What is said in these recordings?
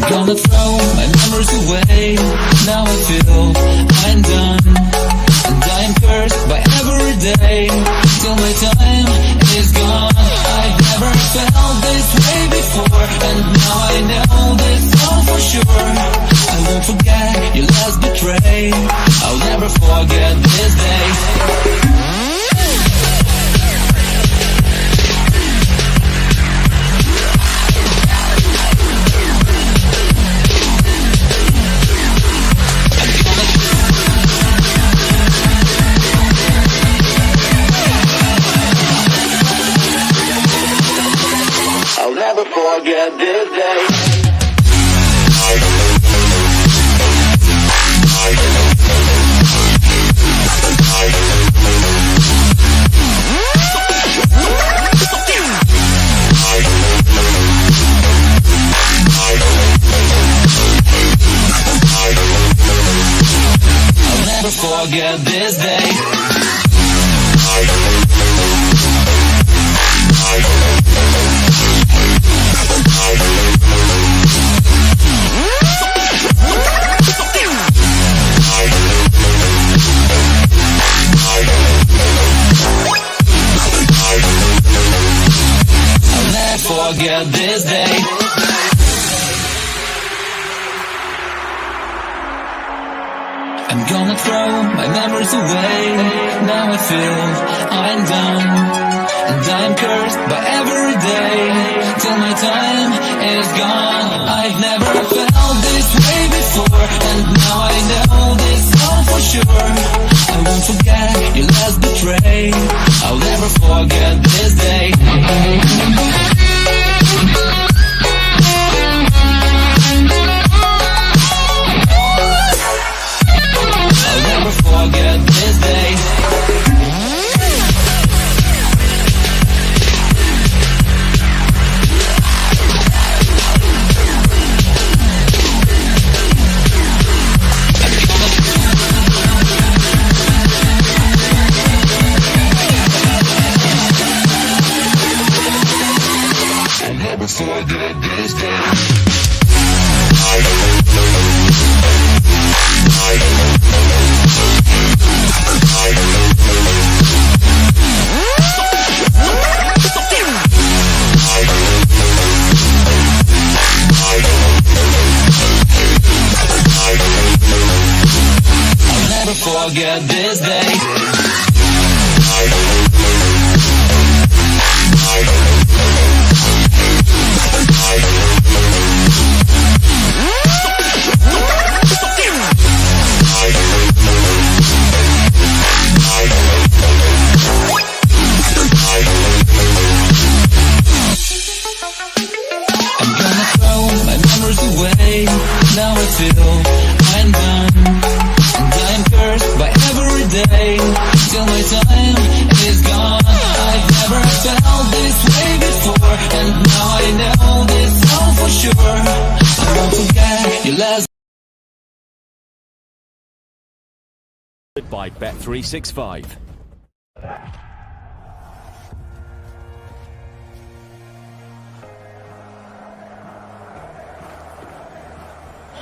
gonna throw my memories away. Now I feel I'm done, and I am cursed by every day till my time is gone. I've never felt this way before, and now I know this all for sure. I won't forget your last betray. I'll never forget this day. I'll never forget this day. I'll never forget this day. I'll never forget this day. I'm gonna throw my memories away. Now I feel I'm done, and I'm cursed by every day till my time is gone. I've never felt this way before, and now I know this all for sure. I won't forget your last betray. I'll never forget this day. I'll never forget this day. I'll never forget this day. I'll never forget this day. I'm gonna throw my memories away. Now I feel I'm done, and I'm cursed by every day till my time is gone. I've never felt this way before, and now I know this all for sure. I won't forget your last. By Bet365.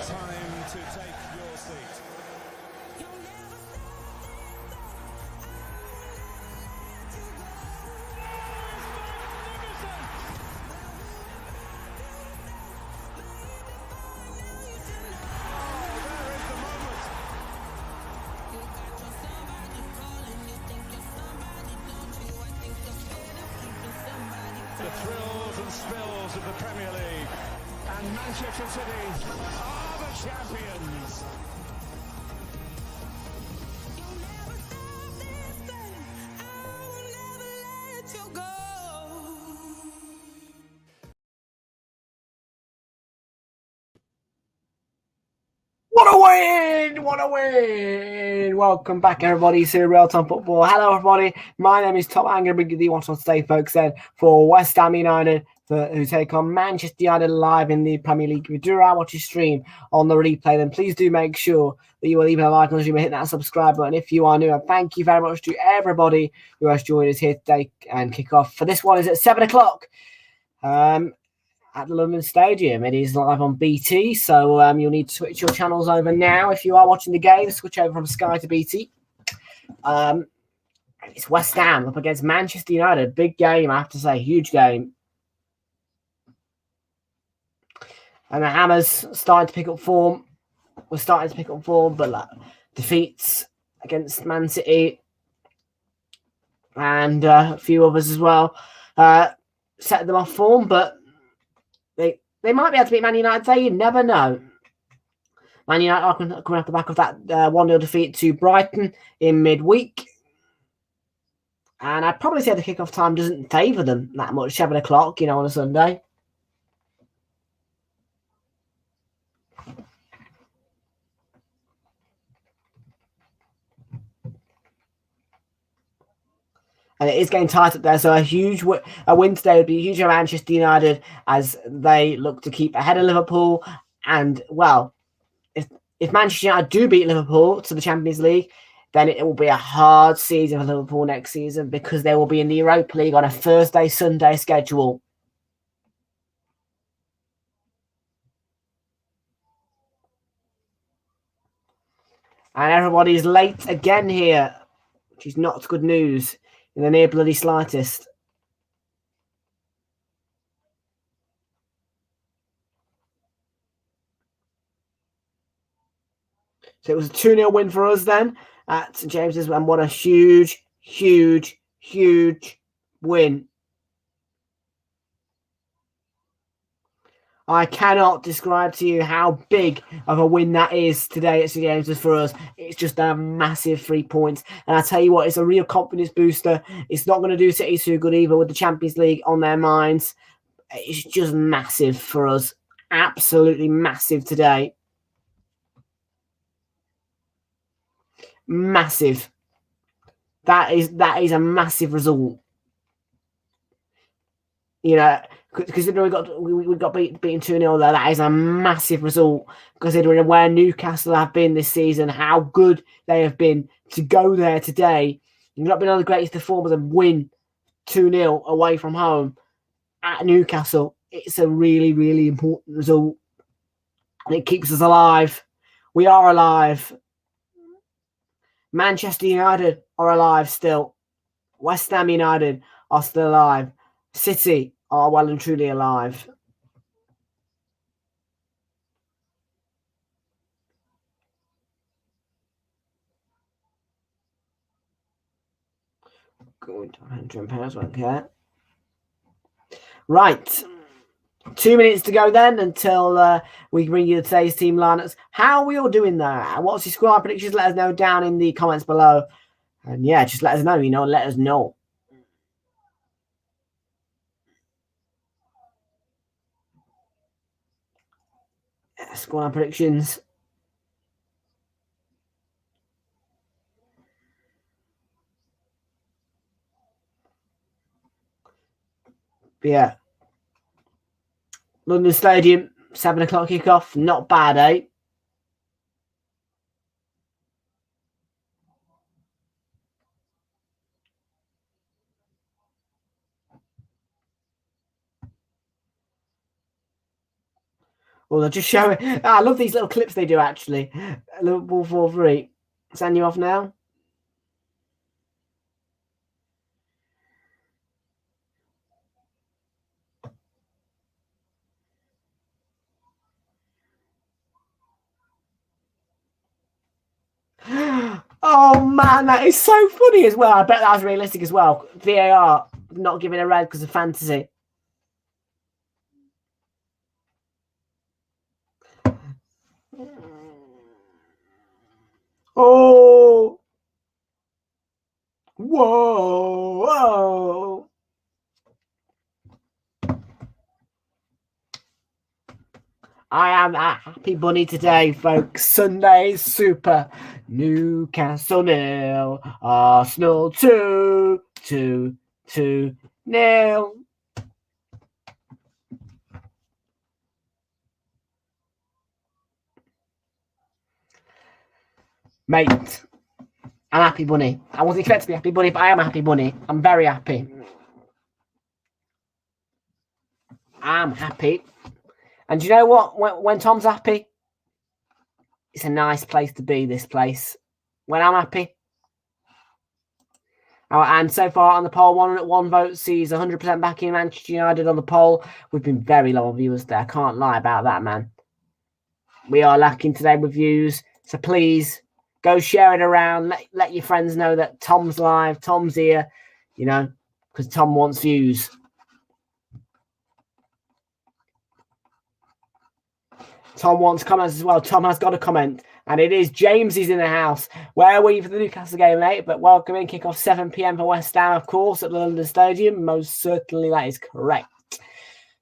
Time to take your seat. The thrills and spills of the Premier League, and Manchester City are the champions. What a win! What a win! Welcome back, everybody, to Realltom Football. Hello, everybody. My name is Tom. I'm going to bring you the Watch on today, folks, then, for West Ham United, who take on Manchester United live in the Premier League. If you do watch your stream on the replay, then please do make sure that you will leave a like on the stream and hit that subscribe button if you are new. And thank you very much to everybody who has joined us here today and kick off. For this one is at 7 o'clock. at the London Stadium. It is live on BT, so you'll need to switch your channels over now. If you are watching the game, switch over from Sky to BT. It's West Ham up against Manchester United. Big game, I have to say. Huge game. And the Hammers starting to pick up form. We're starting to pick up form, but defeats against Man City and a few others as well set them off form, but they might be able to beat Man United today. You never know. Man United are coming off the back of that 1-0 defeat to Brighton in midweek. And I'd probably say the kickoff time doesn't favour them that much, 7 o'clock, on a Sunday. And it is getting tight up there, so a win today would be huge for Manchester United as they look to keep ahead of Liverpool. And, well, if Manchester United do beat Liverpool to the Champions League, then it will be a hard season for Liverpool next season because they will be in the Europa League on a Thursday-Sunday schedule. And everybody's late again here, which is not good news in the near bloody slightest. So it was a 2-0 win for us then at St James's, and what a huge, huge, huge win. I cannot describe to you how big of a win that is today at St James's for us. It's just a massive 3 points. And I tell you what, it's a real confidence booster. It's not going to do City too good either with the Champions League on their minds. It's just massive for us. Absolutely massive today. Massive. That is a massive result. Considering we got beaten 2-0 there, that is a massive result. Considering where Newcastle have been this season, how good they have been to go there today. You've not been one of the greatest performers and win 2-0 away from home at Newcastle. It's a really, really important result. And it keeps us alive. We are alive. Manchester United are alive still. West Ham United are still alive. City are well and truly alive. Going to £100, won't care. Right. 2 minutes to go then until we bring you today's team lineups. How are we all doing there? What's your squad predictions? Let us know down in the comments below. And yeah, just let us know, let us know. Squad predictions. But yeah. London Stadium, 7 o'clock kickoff. Not bad, eh? Well, they're just showing. I love these little clips they do, actually. Liverpool 4-3. Send you off now. Oh, man, that is so funny as well. I bet that was realistic as well. VAR not giving a red because of fantasy. Oh. Whoa. Whoa. I am a happy bunny today, folks. Sunday's super. Newcastle 0, Arsenal 2-0. Mate, I'm happy bunny. I wasn't expecting to be happy bunny, but I am a happy bunny. I'm very happy. I'm happy. And you know what? When Tom's happy, it's a nice place to be, this place. When I'm happy. And so far on the poll, 1 vote sees 100% backing Manchester United on the poll. We've been very low on viewers there. Can't lie about that, man. We are lacking today with views. So please go share it around. Let your friends know that Tom's live. Tom's here, you know, because Tom wants views. Tom wants comments as well. Tom has got a comment. And it is James is in the house. Where were you for the Newcastle game late? But welcome in. Kick-off 7 p.m. for West Ham, of course, at the London Stadium. Most certainly that is correct.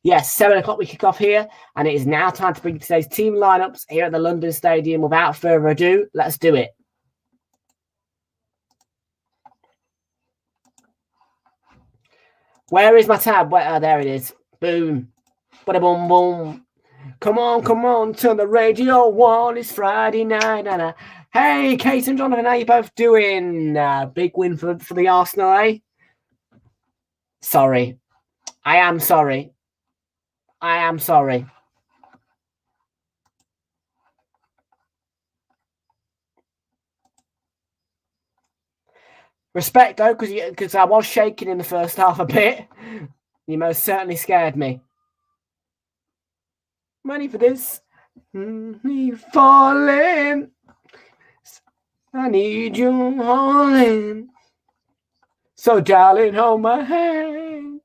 Yes, 7 o'clock we kick off here. And it is now time to bring today's team lineups here at the London Stadium. Without further ado, let's do it. Where is my tab? There it is. Boom. Bada boom boom. Come on, turn the radio on. It's Friday night. Hey, Kate and Jonathan, how you both doing? Big win for the Arsenal, eh? Sorry. I am sorry. Respect, though, because I was shaking in the first half a bit. You most certainly scared me. Money for this. Me falling. I need you falling. So, darling, hold my hand.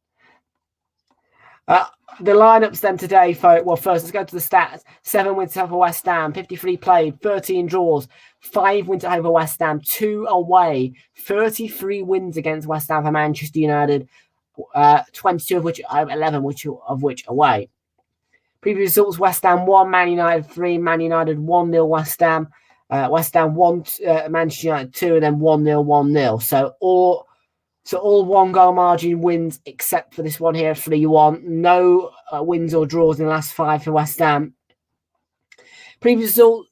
The lineups then today, folks. Well, first, let's go to the stats. 7 wins over West Ham, 53 played, 13 draws, 5 wins over West Ham, 2 away, 33 wins against West Ham for Manchester United, 22 of which 11 of which away. Previous results: West Ham 1, Man United 3, Man United 1-0 West Ham. West Ham 1, Manchester United 2, and then 1-0, 1-0. So all 1 goal margin wins except for this one here, 3-1. No wins or draws in the last 5 for West Ham. Previous result,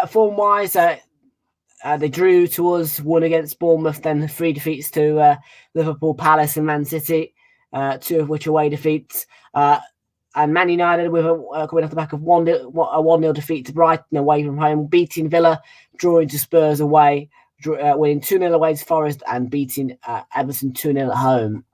form-wise, they drew to us, 1 against Bournemouth, then 3 defeats to Liverpool, Palace, and Man City, 2 of which away defeats. And Man United with coming off the back of a 1-0 defeat to Brighton away from home, beating Villa, drawing to Spurs away, winning 2-0 away to Forest, and beating Everton 2-0 at home.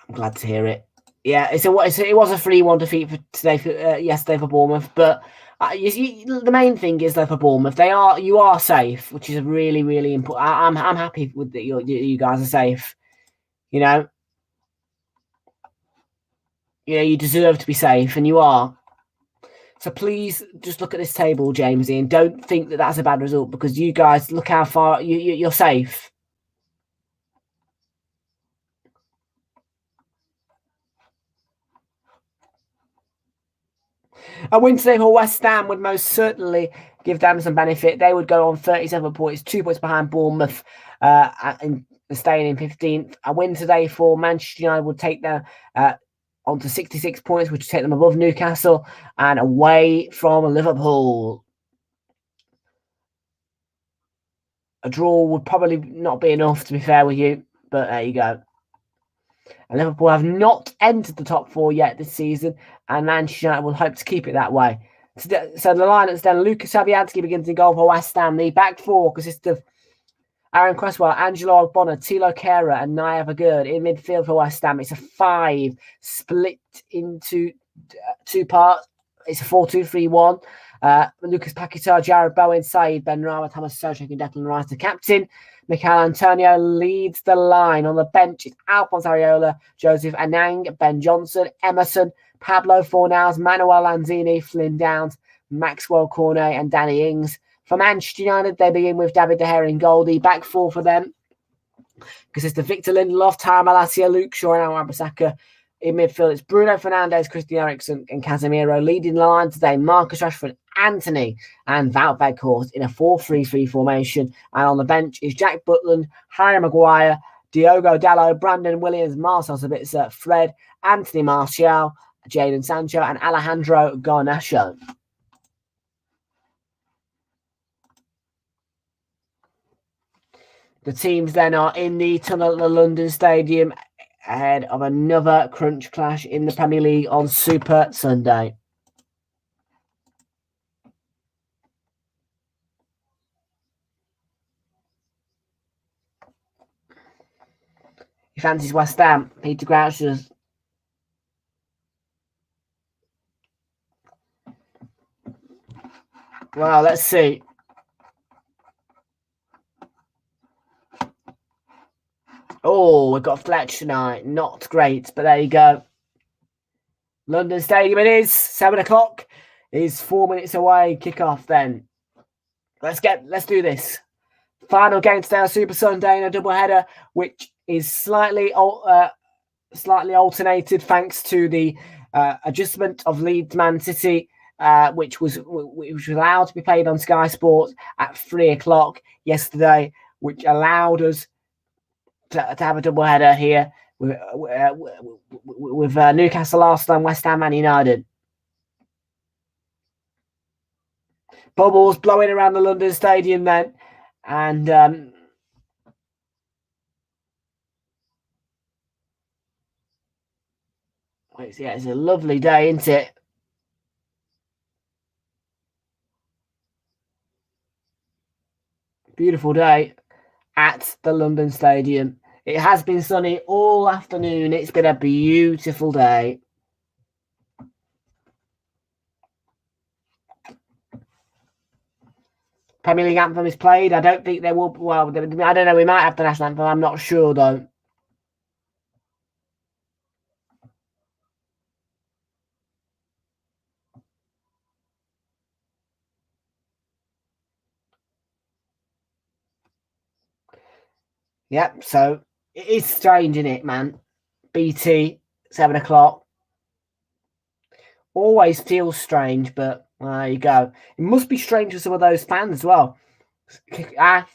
I'm glad to hear it. Yeah, it was a 3-1 defeat for today, yesterday for Bournemouth, but the main thing is though for Bournemouth, you are safe, which is really, really important. I'm happy with that. You guys are safe. You know, you deserve to be safe, and you are. So please just look at this table, Jamesy, and don't think that that's a bad result, because you guys look how far you're safe. A win today for West Ham would most certainly give them some benefit. They would go on 37 points, 2 points behind Bournemouth, and staying in 15th. A win today for Manchester United would take them onto 66 points, which would take them above Newcastle and away from Liverpool. A draw would probably not be enough, to be fair with you, but there you go. And Liverpool have not entered the top 4 yet this season, and Manchester United will hope to keep it that way. So the lineups then: Lucas Fabianski begins in goal for West Ham. The back 4 consists of Aaron Cresswell, Angelo Ogbonna, Thilo Kehrer, and Naya Bagurd. In midfield for West Ham, it's a 5 split into 2 parts. It's a 4-2-3-1. Lucas Paquetá, Jared Bowen, Saeed Benrahma, Thomas Soucek, and Declan Rice, the captain. Mikel Antonio leads the line. On the bench, it's Alphonse Areola, Joseph Anang, Ben Johnson, Emerson, Pablo Fornals, Manuel Lanzini, Flynn Downs, Maxwell Cornet, and Danny Ings. For Manchester United, they begin with David De Gea in goal. The back 4 for them consists of Victor Lindelof, Tara Malacia, Luke Shaw, and Aaron Wan-Bissaka. In midfield, it's Bruno Fernandes, Christian Eriksen, and Casemiro. Leading line today, Marcus Rashford, Anthony, and Wout Weghorst in a 4-3-3 formation. And on the bench is Jack Butland, Harry Maguire, Diogo Dalot, Brandon Williams, Marcel Sabitzer, Fred, Anthony Martial, Jadon Sancho, and Alejandro The teams then are in the tunnel at the London Stadium ahead of another crunch clash in the Premier League on Super Sunday. He fancies West Ham. Peter Crouch does. Well, let's see. Oh, we've got Fletch tonight. Not great, but there you go. London Stadium it is. 7 o'clock is 4 minutes away. Kick off then. Let's do this. Final game today on Super Sunday in a doubleheader, which is slightly alternated thanks to the adjustment of Leeds Man City, which was allowed to be played on Sky Sports at 3 o'clock yesterday, which allowed us to have a doubleheader here with Newcastle, Arsenal, and West Ham, Man United. Bubbles blowing around the London Stadium then, and it's a lovely day, isn't it? Beautiful day at the London Stadium. It has been sunny all afternoon. It's been a beautiful day. Premier League anthem is played. I don't think there will. Well, I don't know. We might have the national anthem. I'm not sure though. Yep. So it is strange, isn't it, man? BT 7 o'clock. Always feels strange, but there you go. It must be strange for some of those fans as well.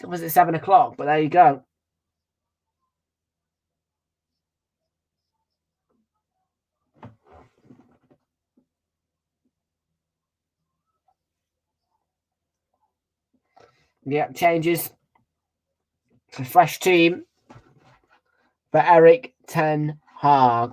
Was it 7 o'clock? But there you go. Yeah, changes. It's a fresh team for Eric Ten Hag.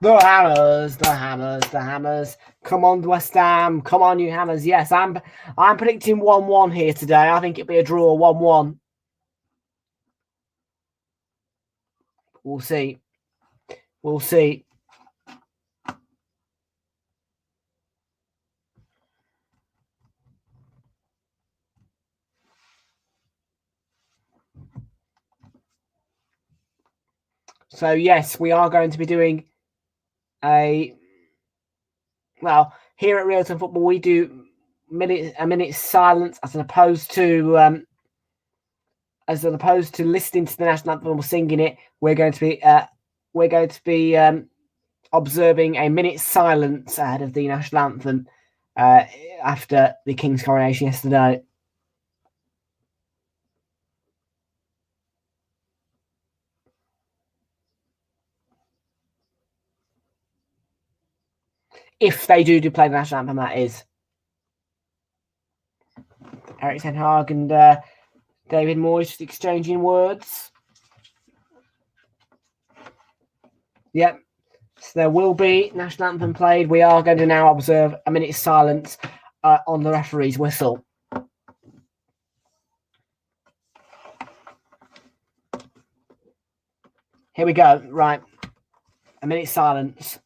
The Hammers, the Hammers, the Hammers. Come on, West Ham. Come on, you Hammers. Yes, I'm predicting 1-1 here today. I think it'll be a draw, 1-1. We'll see. We'll see. So, yes, we are going to be doing here at Realltom Football, we do a minute's silence as opposed to listening to the national anthem or singing it. We're going to be observing a minute's silence ahead of the national anthem after the King's coronation yesterday. If they do play the national anthem, that is. Eric Ten Hag and David Moyes just exchanging words. Yep. So there will be national anthem played. We are going to now observe a minute's silence on the referee's whistle. Here we go. Right. A minute's silence.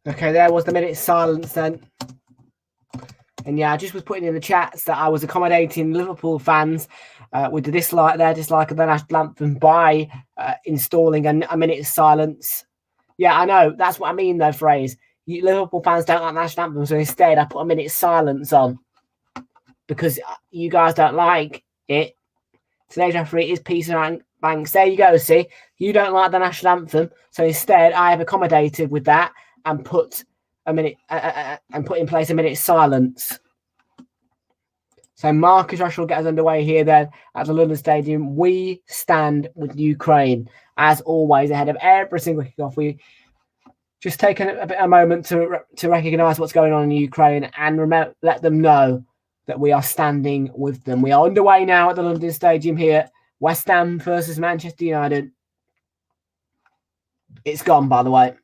Okay, there was the minute silence then. And yeah, I just was putting in the chats that I was accommodating Liverpool fans with the dislike of the national anthem by installing a minute silence. Yeah, I know. That's what I mean, though, phrase. Liverpool fans don't like the national anthem, so instead I put a minute silence on because you guys don't like it. Today's referee is Peter Banks. There you go, see? You don't like the national anthem, so instead I have accommodated with that and put in place a minute silence. So Marcus Rashford will get us underway here then at the London Stadium. We stand with Ukraine, as always, ahead of every single kickoff. We just take a moment to recognise what's going on in Ukraine and let them know that we are standing with them. We are underway now at the London Stadium here. West Ham versus Manchester United. It's gone, by the way.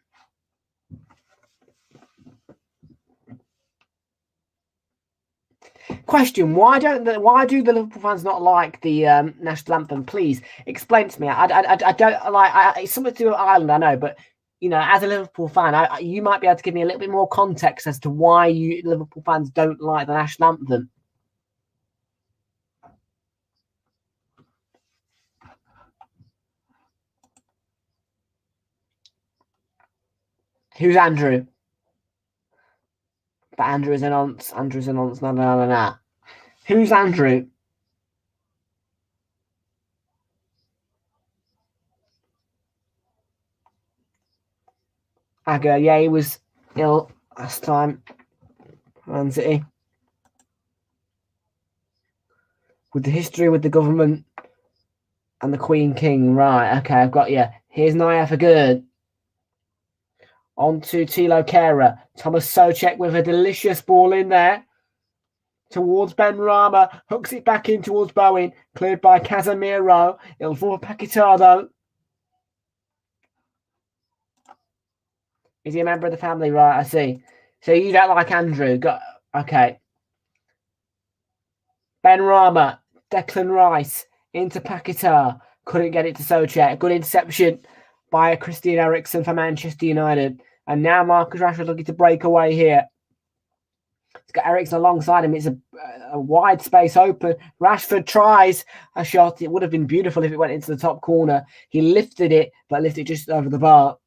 Question: why do the Liverpool fans not like the national anthem? Please explain to me. I don't like. It's something to do with Ireland, I know, but you know, as a Liverpool fan, you might be able to give me a little bit more context as to why you Liverpool fans don't like the national anthem. Who's Andrew? But Andrew is an nonce. Andrew's a nonce. No. Who's Andrew? Aga, yeah, he was ill last time. Man City. With the history with the government and the Queen King. Right, okay, I've got you. Here's Naya for good. On to Tilo Kehrer. Thomas Souček with a delicious ball in there. Towards Ben Rama. Hooks it back in towards Bowen. Cleared by Casemiro. It'll fall for Paquetá, though. Is he a member of the family? Right, I see. So you don't like Andrew. Okay. Ben Rama. Declan Rice. Into Paquetá. Couldn't get it to Souček. Good interception by Christian Eriksen for Manchester United. And now Marcus Rashford looking to break away here. He's got Eriksen alongside him. It's a wide space open. Rashford tries a shot. It would have been beautiful if it went into the top corner. He lifted it, but lifted just over the bar.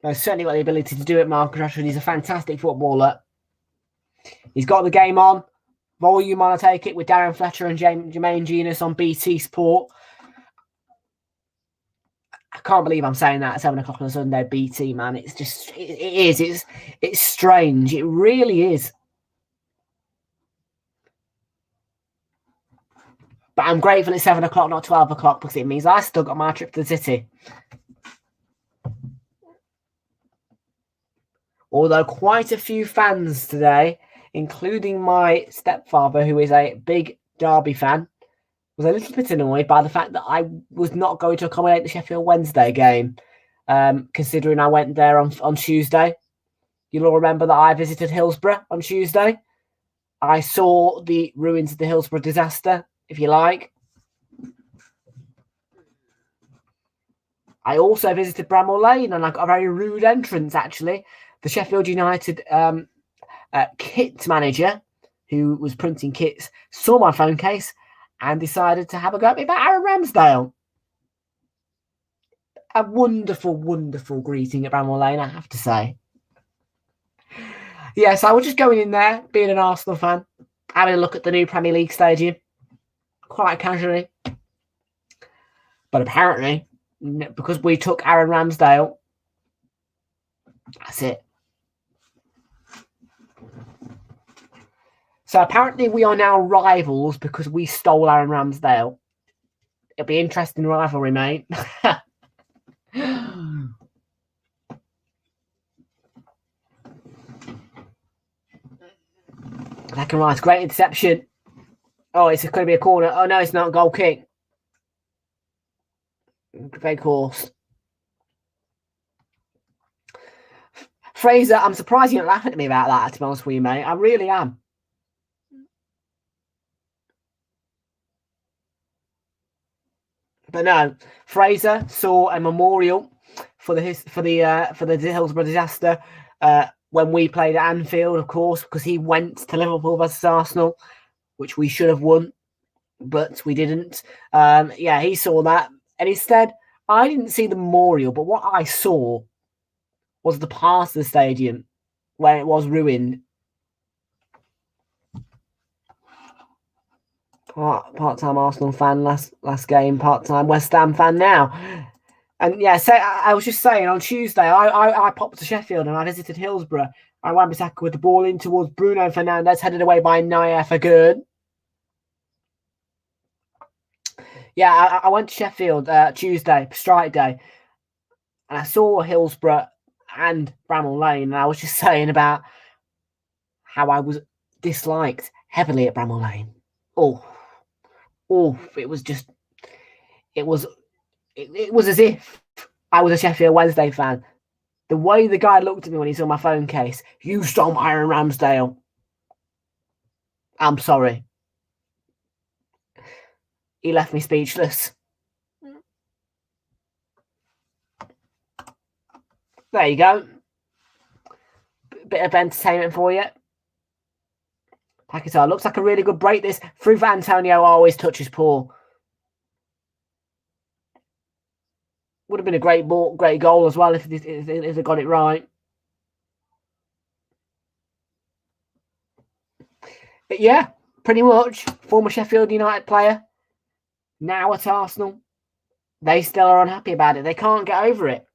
He's certainly got the ability to do it, Marcus Rashford. He's a fantastic footballer. He's got the game on. Volume on, I take it, with Darren Fletcher and Jermaine Genius on BT Sport. I can't believe I'm saying that at 7 o'clock on a Sunday, BT, man. It's just, it is. It's strange. It really is. But I'm grateful it's 7 o'clock, not 12 o'clock, because it means I still got my trip to the city. Although quite a few fans today, including my stepfather, who is a big Derby fan, was a little bit annoyed by the fact that I was not going to accommodate the Sheffield Wednesday game, considering I went there on Tuesday. You'll all remember that I visited Hillsborough on Tuesday. I saw the ruins of the Hillsborough disaster, if you like. I also visited Bramall Lane, and I got a very rude entrance, actually. The Sheffield United kit manager, who was printing kits, saw my phone case and decided to have a go at me about Aaron Ramsdale. A wonderful, wonderful greeting at Bramall Lane, I have to say. Yes, I was just going in there, being an Arsenal fan, having a look at the new Premier League stadium, quite casually. But apparently, because we took Aaron Ramsdale, that's it. So apparently we are now rivals because we stole Aaron Ramsdale. It'll be interesting rivalry, mate. Declan Rice, great interception. Oh, it's going to be a corner. Oh, no, it's not. Goal kick. Very course. Fraser, I'm surprised you're not laughing at me about that, to be honest with you, mate. I really am. But no, Fraser saw a memorial for the Hillsborough disaster when we played at Anfield, of course, because he went to Liverpool versus Arsenal, which we should have won, but we didn't. Yeah, he saw that, and instead, I didn't see the memorial, but what I saw was the part of the stadium where it was ruined. Part-time Arsenal fan last game, part-time West Ham fan now. And yeah, so I was just saying, on Tuesday, I popped to Sheffield and I visited Hillsborough. I went back with the ball in towards Bruno Fernandes, headed away by Naya for good. Yeah, I went to Sheffield Tuesday, strike day, and I saw Hillsborough and Bramall Lane, and I was just saying about how I was disliked heavily at Bramall Lane. It was as if I was a Sheffield Wednesday fan. The way the guy looked at me when he saw my phone case, you stole Aaron Ramsdale. I'm sorry. He left me speechless. There you go. Bit of entertainment for you. Paquetá looks like a really good break this. Through for Antonio, always touches Paul. Would have been a great goal as well if they got it right. But yeah, pretty much. Former Sheffield United player. Now at Arsenal. They still are unhappy about it. They can't get over it.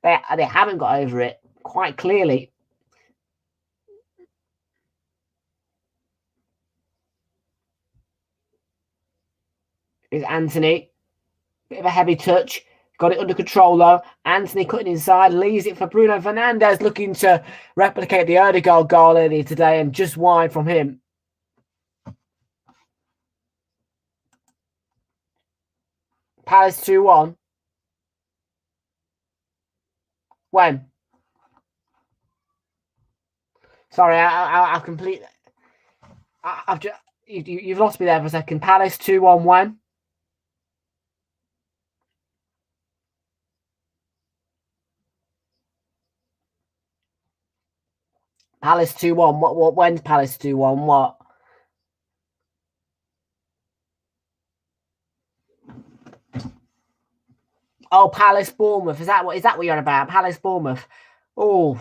They haven't got over it, quite clearly. Is Anthony. Bit of a heavy touch. Got it under control though. Anthony cutting inside. Leaves it for Bruno Fernandes, looking to replicate the Odegaard goal earlier today and just wide from him. Palace 2-1. When? Sorry, I've completely... I've just... You've lost me there for a second. Palace 2-1 when? Palace 2-1. What? When's Palace 2-1? What? Oh, Palace Bournemouth. Is that what you're on about? Palace Bournemouth. Oh.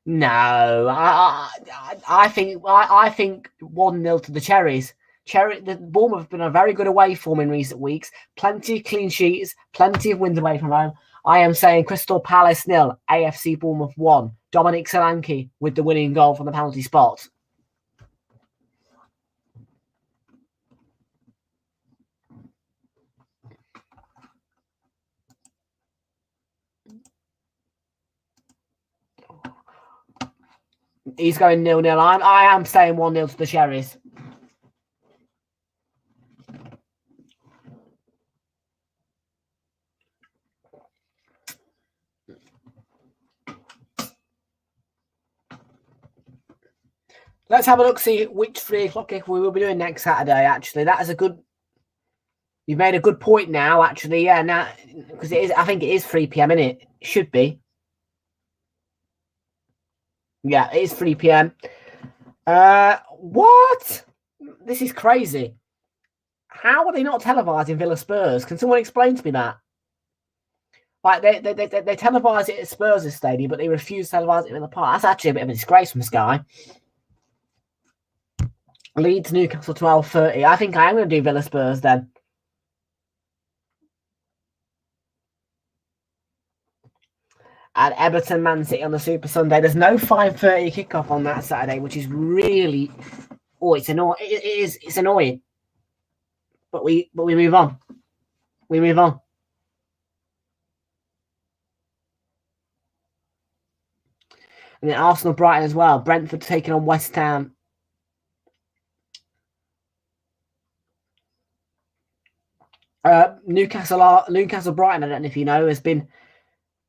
No. I think 1-0 to the Cherries. The Bournemouth have been a very good away form in recent weeks. Plenty of clean sheets, plenty of wins away from home. I am saying Crystal Palace 0, AFC Bournemouth 1. Dominic Solanke with the winning goal from the penalty spot. He's going 0-0. I am saying 1-0 to the Cherries. Let's have a look, see which 3 o'clock kick we will be doing next Saturday, actually. That is a good... You've made a good point now, actually. Yeah, now... Because it is... I think it is 3 p.m, isn't it? It should be. Yeah, it is 3 p.m. What? This is crazy. How are they not televising Villa Spurs? Can someone explain to me that? Like, they televise it at Spurs' stadium, but they refuse to televise it in the park. That's actually a bit of a disgrace from Sky. Leeds Newcastle 12:30. I think I am going to do Villa Spurs then. And Everton Man City on the Super Sunday. There's no 5:30 kickoff on that Saturday, which is really... Oh, it's annoying. It's annoying. But we move on. We move on. And then Arsenal Brighton as well. Brentford taking on West Ham. Newcastle Brighton, I don't know if you know, has been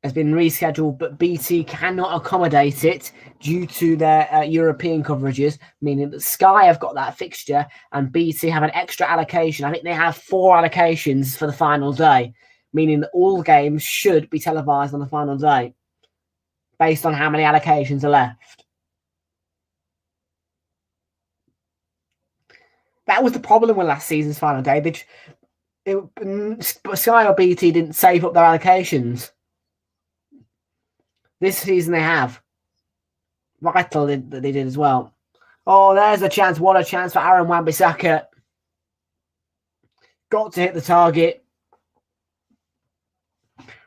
has been rescheduled, but BT cannot accommodate it due to their European coverages, meaning that Sky have got that fixture and BT have an extra allocation. I think they have 4 allocations for the final day, meaning that all games should be televised on the final day based on how many allocations are left. That was the problem with last season's final day. Sky or BT didn't save up their allocations. This season they have. Vital that they did as well. Oh, there's a chance. What a chance for Aaron Wan-Bissaka. Got to hit the target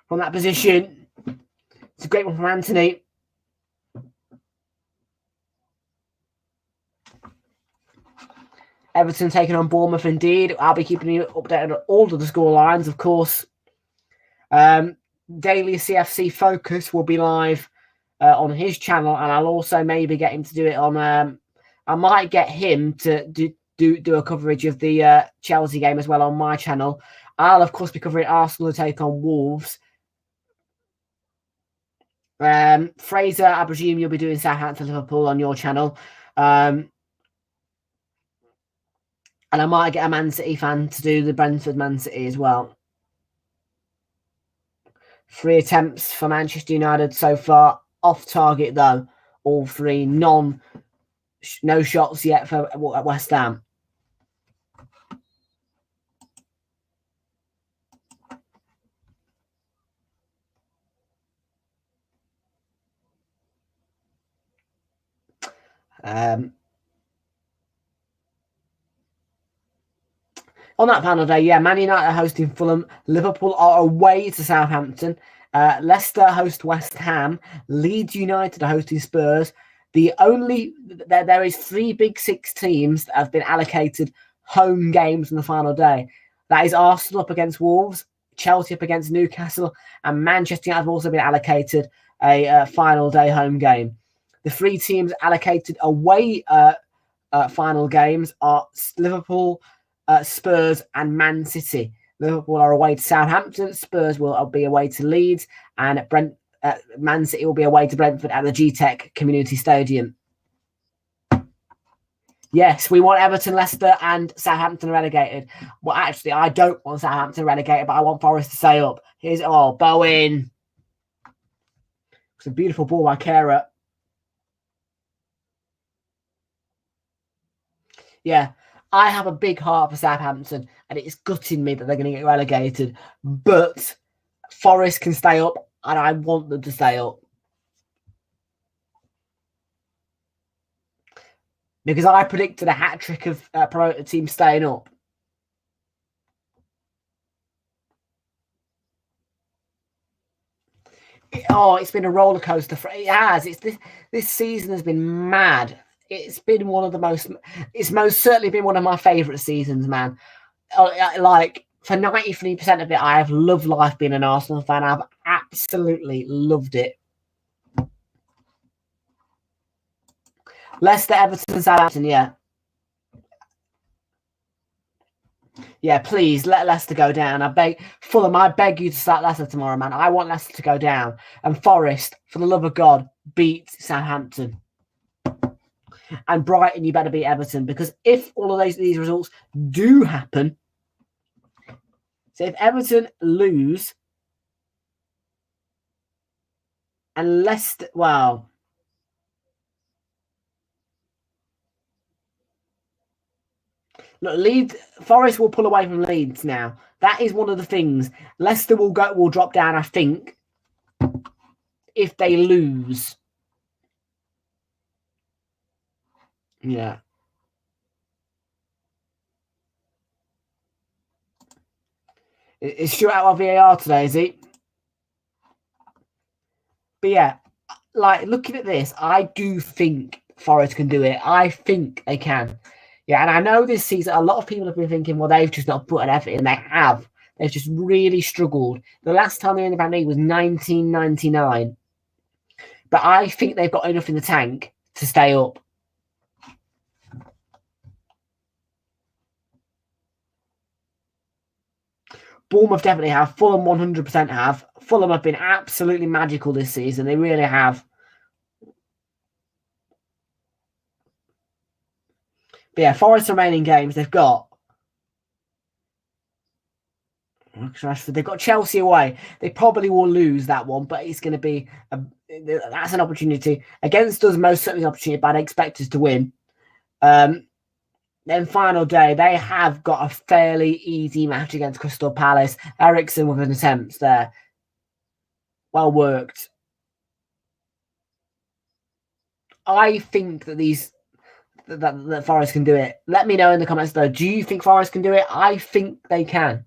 from that position. It's a great one from Anthony. Everton taking on Bournemouth indeed. I'll be keeping you updated on all of the score lines, of course. Daily CFC Focus will be live on his channel, and I'll also maybe get him to do it on. I might get him to do a coverage of the Chelsea game as well on my channel. I'll of course be covering Arsenal to take on Wolves. Fraser, I presume you'll be doing Southampton Liverpool on your channel. And I might get a Man City fan to do the Brentford Man City as well. 3 attempts for Manchester United so far. Off target, though. All 3. No shots yet for West Ham. On that panel day, yeah, Man United are hosting Fulham. Liverpool are away to Southampton. Leicester host West Ham. Leeds United are hosting Spurs. There is 3 Big 6 teams that have been allocated home games on the final day. That is Arsenal up against Wolves, Chelsea up against Newcastle, and Manchester United have also been allocated a final day home game. The 3 teams allocated away final games are Liverpool, Spurs and Man City. Liverpool are away to Southampton. Spurs will be away to Leeds, and Man City will be away to Brentford at the G-Tech Community Stadium. Yes, we want Everton, Leicester and Southampton relegated. Well, actually, I don't want Southampton relegated, but I want Forest to stay up. Here's Bowen. It's a beautiful ball by Kehrer. Yeah. I have a big heart for Southampton, and it's gutting me that they're going to get relegated. But Forest can stay up, and I want them to stay up. Because I predicted a hat-trick of promoted teams staying up. It's been a roller coaster. It has. This season has been mad. It's been one of the most. It's most certainly been one of my favourite seasons, man. Like for 93% of it, I have loved life being an Arsenal fan. I've absolutely loved it. Leicester, Everton, Southampton, yeah. Yeah, please let Leicester go down. I beg Fulham. I beg you to start Leicester tomorrow, man. I want Leicester to go down. And Forest, for the love of God, beat Southampton. And Brighton, you better beat Everton, because if all of these results do happen, so if Everton lose and Leicester, well, look, Forest will pull away from Leeds now. That is one of the things. Leicester will drop down, I think, if they lose. Yeah. Is Stuart out of VAR today, is he? But yeah, like looking at this, I do think Forest can do it. I think they can. Yeah, and I know this season a lot of people have been thinking, well, they've just not put an effort in. They have. They've just really struggled. The last time they were in the Premier League was 1999. But I think they've got enough in the tank to stay up. Bournemouth definitely have. Fulham 100% have. Fulham have been absolutely magical this season. They really have. But yeah, Forest's remaining games, they've got they've got Chelsea away. They probably will lose that one, but it's going to be that's an opportunity against us. Most certainly an opportunity, but I expect us to win. Then final day, they have got a fairly easy match against Crystal Palace. Ericsson with an attempt there, well worked. I think that that Forest can do it. Let me know in the comments though. Do you think Forest can do it? I think they can.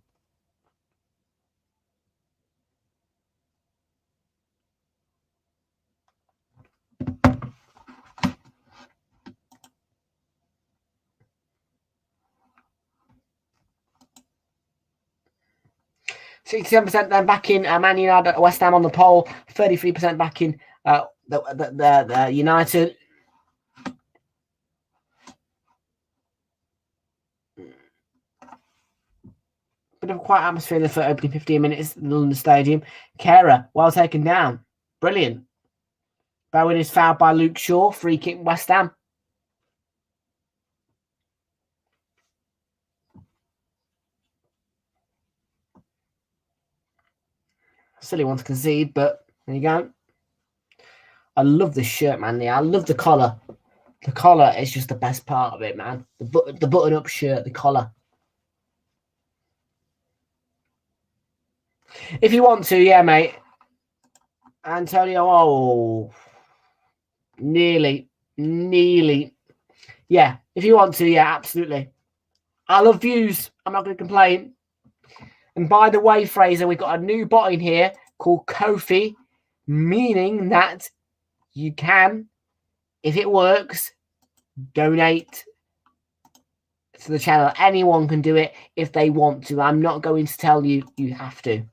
%, then backing Man United, West Ham on the poll. 33% backing the United. Bit of a quiet atmosphere in the first opening 15 minutes in the London Stadium. Kehrer, well taken down. Brilliant. Bowen is fouled by Luke Shaw. Free kick West Ham. Silly one to concede, but there you go. I love this shirt, man. I love the collar. The collar is just the best part of it, man. The button-up shirt, the collar. If you want to, yeah, mate. Antonio, oh, nearly. Yeah, if you want to, yeah, absolutely. I love views. I'm not going to complain. And by the way, Fraser, we've got a new bot in here called Ko-fi, meaning that you can, if it works, donate to the channel. Anyone can do it if they want to. I'm not going to tell you you have to.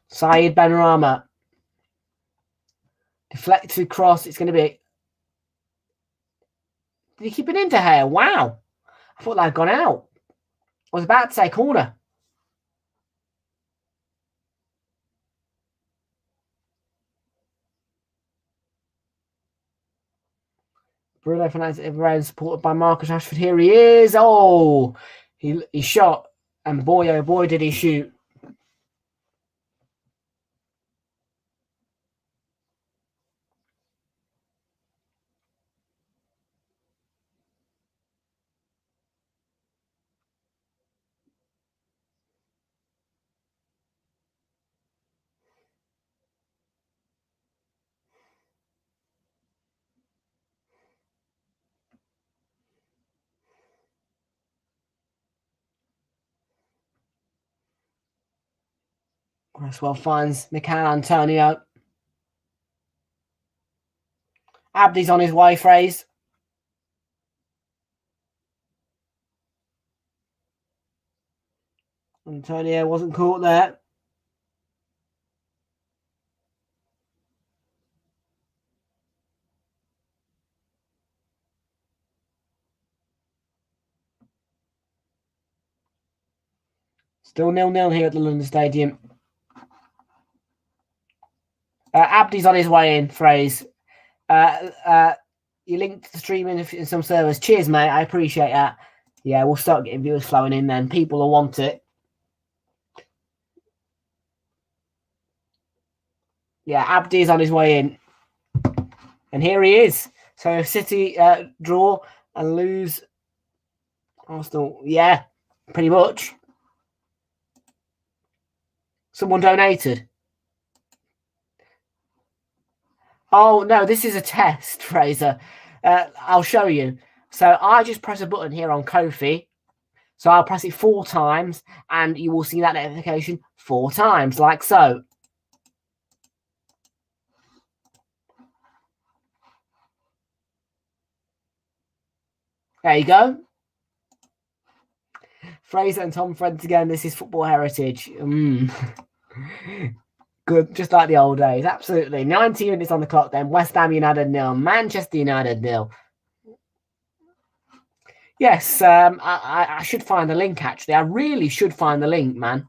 Saeed Benrahma. Deflected cross. It's going to be... Did he keep it into here? Wow. I thought that had gone out. I was about to say corner. Bruno Fernandes supported by Marcus Rashford. Here he is. Oh, he shot. And boy, oh boy, did he shoot. Cresswell finds Mikel Antonio. Abdi's on his way, Fraze. Antonio wasn't caught there. Still 0-0 here at the London Stadium. Abdi's on his way in, Fraze. You linked the stream in some servers. Cheers, mate. I appreciate that. Yeah, we'll start getting viewers flowing in then. People will want it. Yeah, Abdi's on his way in. And here he is. So if City draw and lose Arsenal, yeah, pretty much. Someone donated. Oh, no, this is a test, Fraser. I'll show you. So I just press a button here on Ko-fi. So I'll press it 4 times and you will see that notification 4 times, like so. There you go. Fraser and Tom friends again. This is football heritage. Good, just like the old days. Absolutely. 90 minutes on the clock then. West Ham United 0. Manchester United 0. Yes, I should find the link, actually. I really should find the link, man.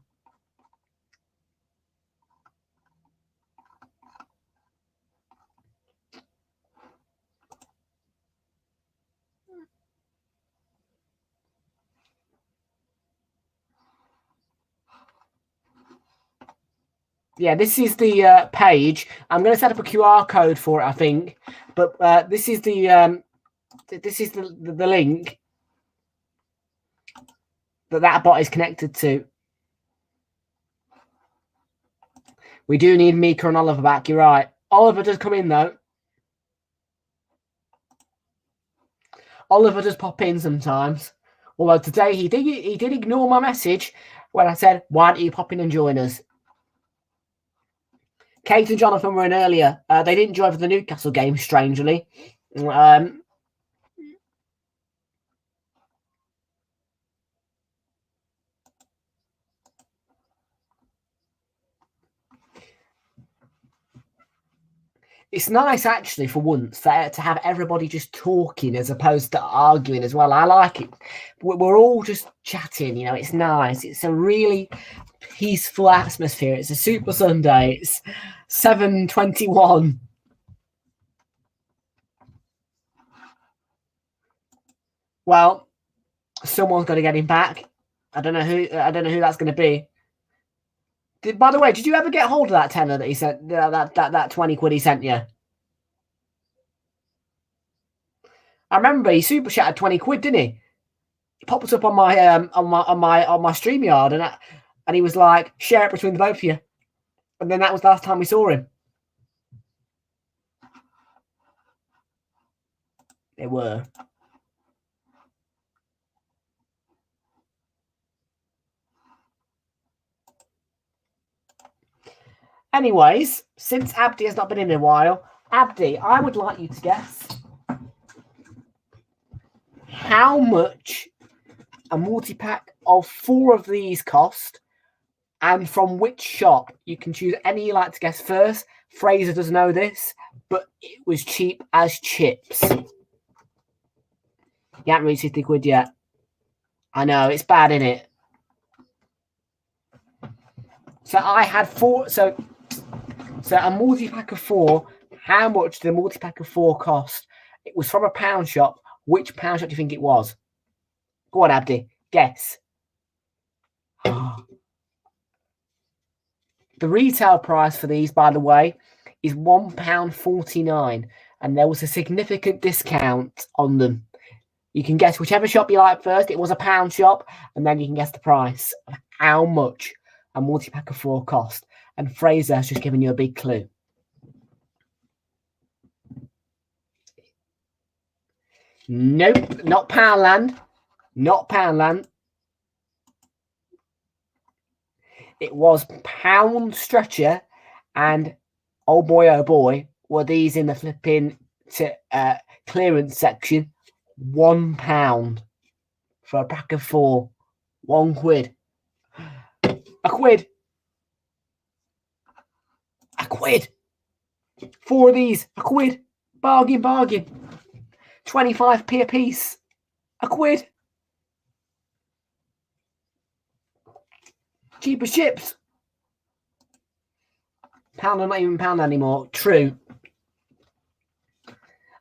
Yeah, this is the page. I'm going to set up a QR code for it, I think. But this is the link that bot is connected to. We do need Mika and Oliver back. You're right. Oliver does come in though. Oliver does pop in sometimes. Although today he did ignore my message when I said, "Why don't you pop in and join us?" Kate and Jonathan were in earlier. They didn't join for the Newcastle game, strangely. It's nice, actually, for once, to have everybody just talking as opposed to arguing as well. I like it. We're all just chatting, you know. It's nice. It's a really peaceful atmosphere. It's a Super Sunday. It's 7:21. Well, someone's got to get him back. I don't know who that's going to be. By the way, did you ever get hold of that tenner that he sent? That 20 quid he sent you? I remember he super chatted 20 quid, didn't he? He popped up on my StreamYard and he was like, share it between the both of you. And then that was the last time we saw him. They were. Anyways, since Abdi has not been in a while, Abdi, I would like you to guess how much a multi-pack of 4 of these cost and from which shop. You can choose any you like to guess first. Fraser does know this, but it was cheap as chips. You haven't reached 50 quid yet. I know, it's bad, isn't it? So I had 4. So a multi-pack of 4. How much did a multi-pack of 4 cost? It was from a pound shop. Which pound shop do you think it was? Go on, Abdi. Guess. The retail price for these, by the way, is £1.49. And there was a significant discount on them. You can guess whichever shop you like first. It was a pound shop. And then you can guess the price of how much a multi-pack of 4 cost. And Fraser has just given you a big clue. Nope, not Poundland. Not Poundland. It was Pound Stretcher, and oh boy, were these in the flipping clearance section. £1 for a pack of 4. £1. A quid. A quid. 4 of these. A quid. Bargain. 25p a piece. A quid. Cheap as chips. Pound are not even pound anymore. True.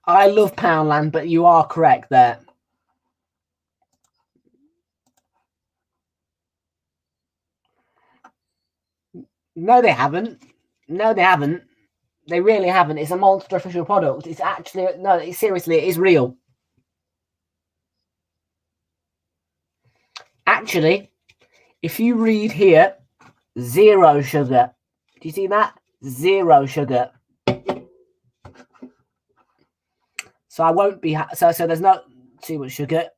I love Poundland, but you are correct there. No, they haven't. No, they haven't. They really haven't. It's a Monster official product. It's actually, no, seriously, it is real. Actually, if you read here, 0 sugar. Do you see that? 0 sugar. So I won't be, so there's not too much sugar.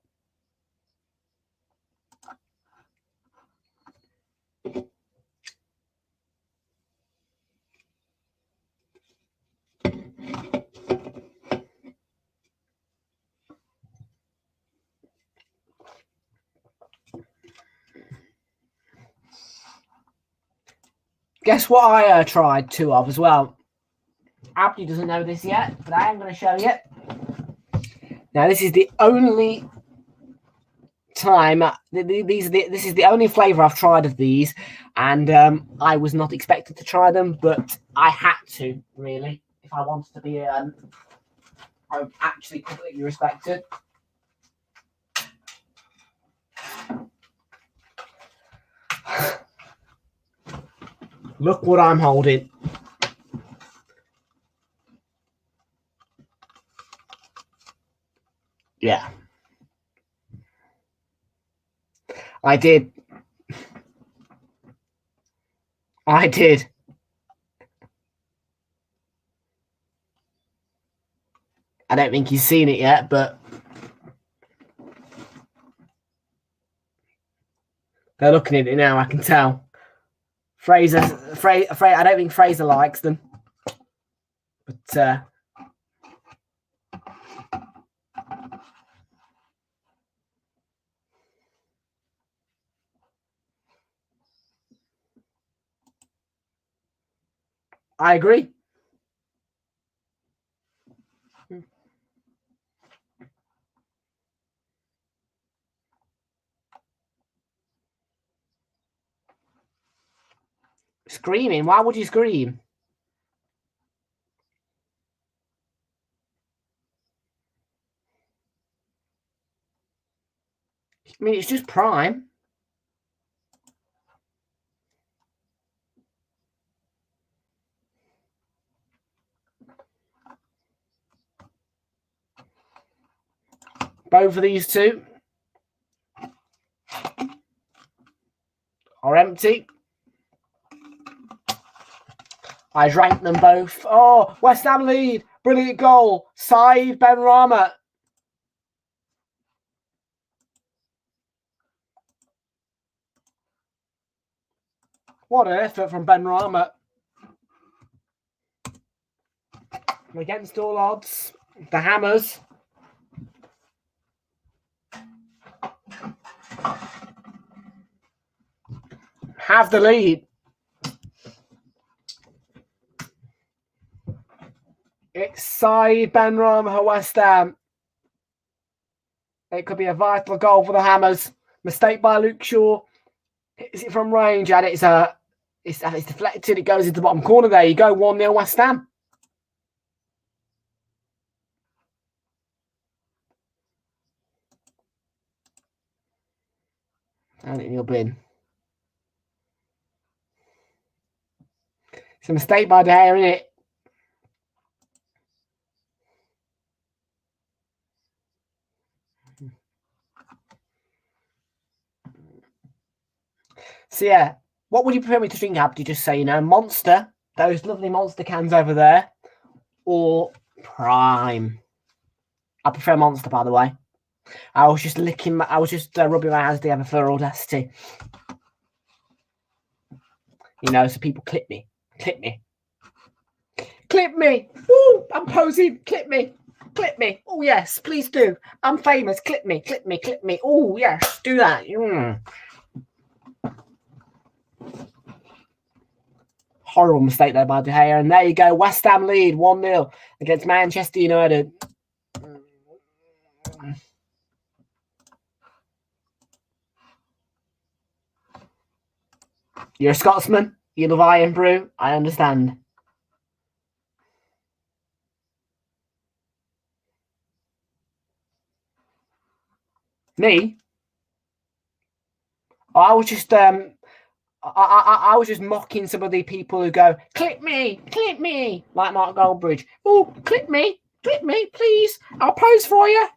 Guess what I tried 2 of as well. Abdi doesn't know this yet, but I am going to show you. Now, this is the only time. This is the only flavour I've tried of these, and I was not expected to try them, but I had to, really, if I wanted to be actually completely respected. Look what I'm holding. Yeah. I did. I did. I don't think he's seen it yet, but they're looking at it now, I can tell. Fraser, I don't think Fraser likes them. But I agree. Screaming? Why would you scream? I mean, it's just prime. Both of these two are empty. I drank them both. Oh, West Ham lead. Brilliant goal. Saeed Benrahma. What an effort from Benrahma. Against all odds, the Hammers have the lead. It's Saeed Benrahma, West Ham. It could be a vital goal for the Hammers. Mistake by Luke Shaw. Hits it from range, and it's deflected. It goes into the bottom corner. There you go. 1-0 West Ham. And in your bin. It's a mistake by De Gea, isn't it? So yeah, what would you prefer me to drink, Abdi? Just say, Monster, those lovely Monster cans over there, or Prime. I prefer Monster, by the way. I was just rubbing my hands together for audacity. So people clip me. Clip me. Clip me. Woo, I'm posing. Clip me. Clip me. Oh, yes, please do. I'm famous. Clip me. Clip me. Clip me. Oh, yes, do that. Horrible mistake there by De Gea. And there you go. West Ham lead 1-0 against Manchester United. You're a Scotsman. You love Iron Brew. I understand. Me? Oh, I was just I was just mocking some of the people who go, clip me, like Mark Goldbridge. Oh, clip me, please. I'll pose for you.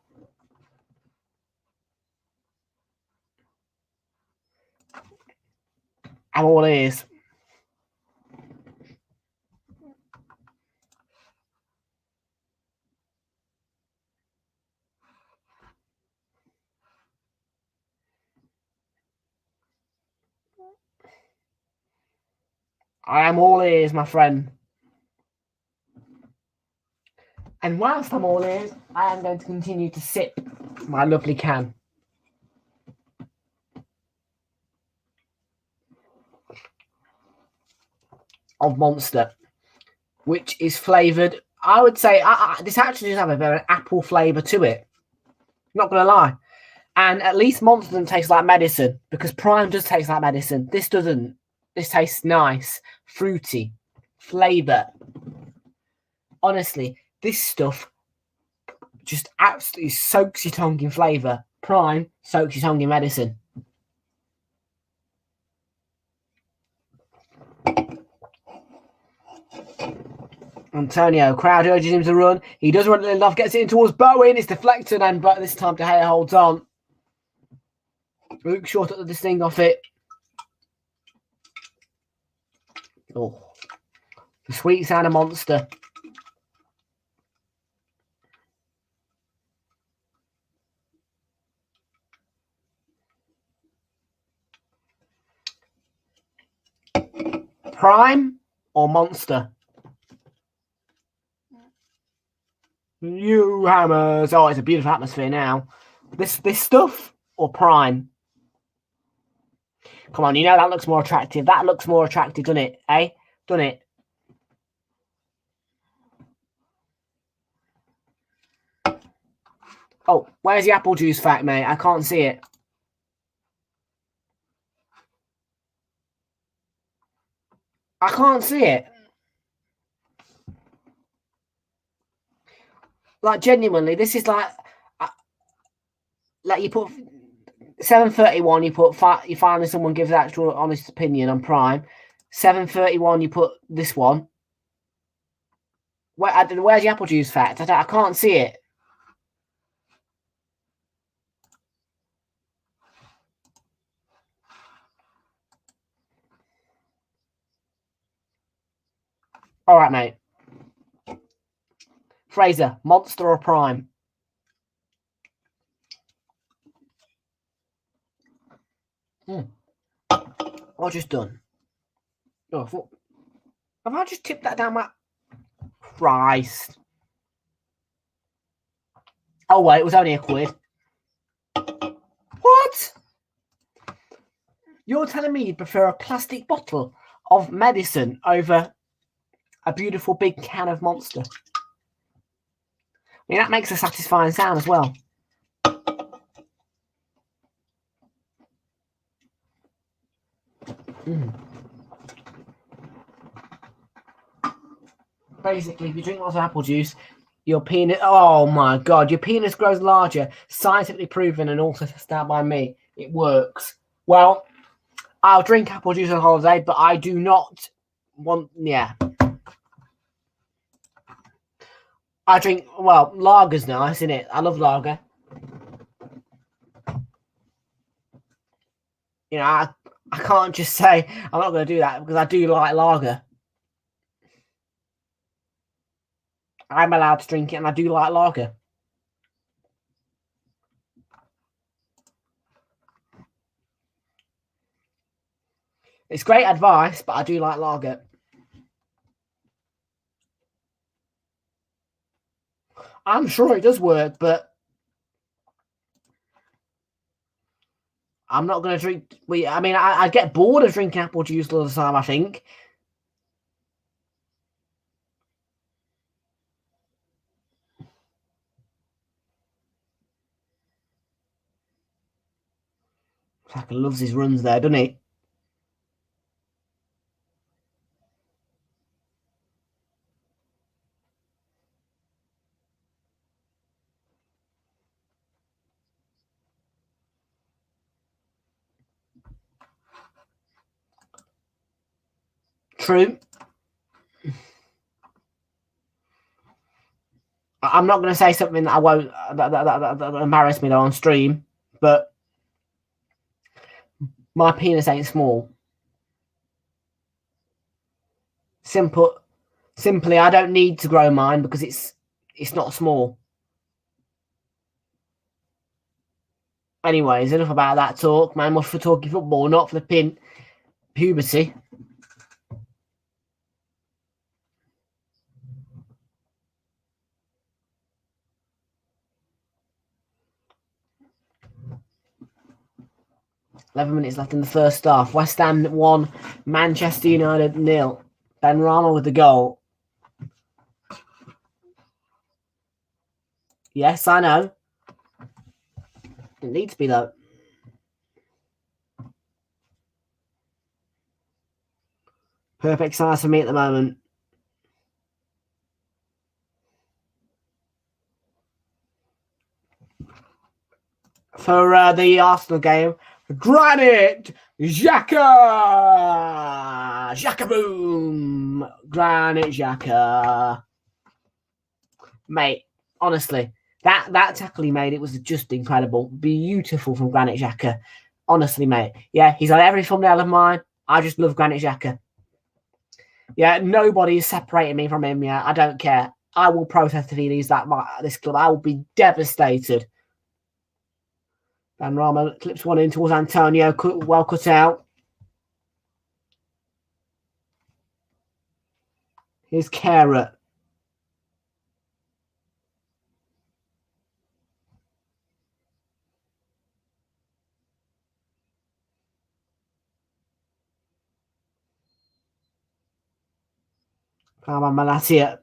I'm all ears. I am all ears, my friend. And whilst I'm all ears, I am going to continue to sip my lovely can. of Monster, which is flavoured. I would say this actually does have a bit of an apple flavour to it. Not going to lie. And at least Monster doesn't taste like medicine, because Prime does taste like medicine. This doesn't. This tastes nice, fruity, flavour. Honestly, this stuff just absolutely soaks your tongue in flavour. Prime soaks your tongue in medicine. Antonio, crowd urges him to run. He does run enough, gets it in towards Bowen. It's deflected, and but this time De Gea holds on. Luke short at the sting off it. Oh, the sweet sound of Monster. Prime or Monster? You hammers. Oh, it's a beautiful atmosphere now. This stuff or Prime? Come on, you know that looks more attractive. That looks more attractive, doesn't it? Eh? Doesn't it? Oh, where's the apple juice fact, mate? I can't see it. I can't see it. Like, genuinely, this is like you put 731, you finally someone gives actual honest opinion on Prime. 731, you put this one. Where's the apple juice fact? I can't see it. All right, mate. Fraser, Monster or Prime? What just done? Oh, have I just tipped that down my... Christ. Oh, wait, it was only £1. What? You're telling me you prefer a plastic bottle of medicine over a beautiful big can of Monster? I mean, that makes a satisfying sound as well. Basically, if you drink lots of apple juice, your penis... Oh, my God. Your penis grows larger. Scientifically proven and also tested out by me. It works. Well, I'll drink apple juice on holiday, but I do not want... Yeah. I drink... Well, lager's nice, isn't it? I love lager. You know, I can't just say I'm not going to do that because I do like lager. I'm allowed to drink it and I do like lager. It's great advice, but I do like lager. I'm sure it does work, but I'm not going to drink... I mean, I get bored of drinking apple juice all the time, I think. Saka loves his runs there, doesn't he? True. I'm not going to say something that I won't that embarrass me though on stream, but my penis ain't small. Simply, I don't need to grow mine because it's not small. Anyways, enough about that talk, man. Much for talking football, not for the puberty. .11 minutes left in the first half. West Ham 1, Manchester United 0. Benrahma with the goal. Yes, I know. It needs to be, though. Perfect size for me at the moment. For the Arsenal game, Granit Xhaka! Xhaka boom! Granit Xhaka. Mate, honestly, that tackle he made, it was just incredible. Beautiful from Granit Xhaka. Honestly, mate. Yeah, he's on every thumbnail of mine. I just love Granit Xhaka. Yeah, nobody is separating me from him. Yeah, I don't care. I will protest if he leaves this club. I will be devastated. Benrahma clips one in towards Antonio. Well cut out. Here's Carrot. Come on, Malatia.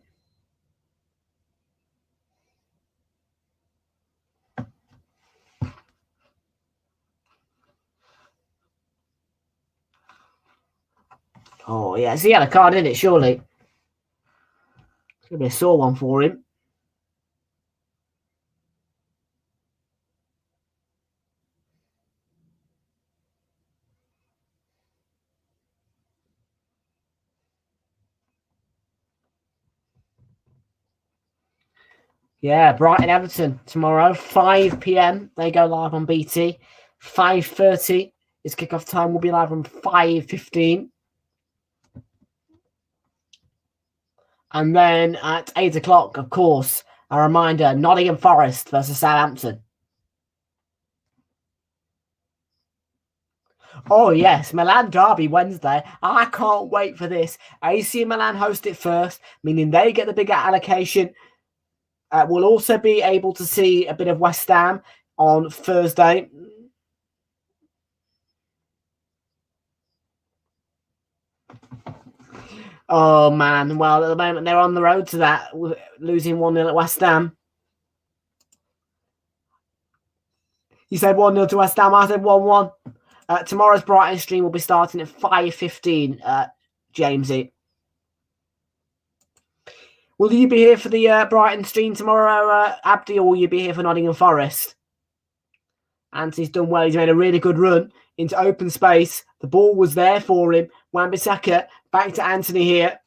Oh, yeah. So he had a card, didn't it? Surely. It's going to be a sore one for him. Yeah, Brighton Everton tomorrow, 5 p.m. They go live on BT. 5:30 is kickoff time. We'll be live on 5:15. And then at 8 o'clock, of course, a reminder, Nottingham Forest versus Southampton. Oh, yes, Milan Derby Wednesday. I can't wait for this. AC Milan host it first, meaning they get the bigger allocation. We'll also be able to see a bit of West Ham on Thursday. Oh, man. Well, at the moment, they're on the road to that, losing 1-0 at West Ham. You said 1-0 to West Ham. I said 1-1. Tomorrow's Brighton stream will be starting at 5:15, Jamesy. Will you be here for the Brighton stream tomorrow, Abdi, or will you be here for Nottingham Forest? Anthony's done well. He's made a really good run into open space. The ball was there for him. Wan-Bissaka back to Anthony here.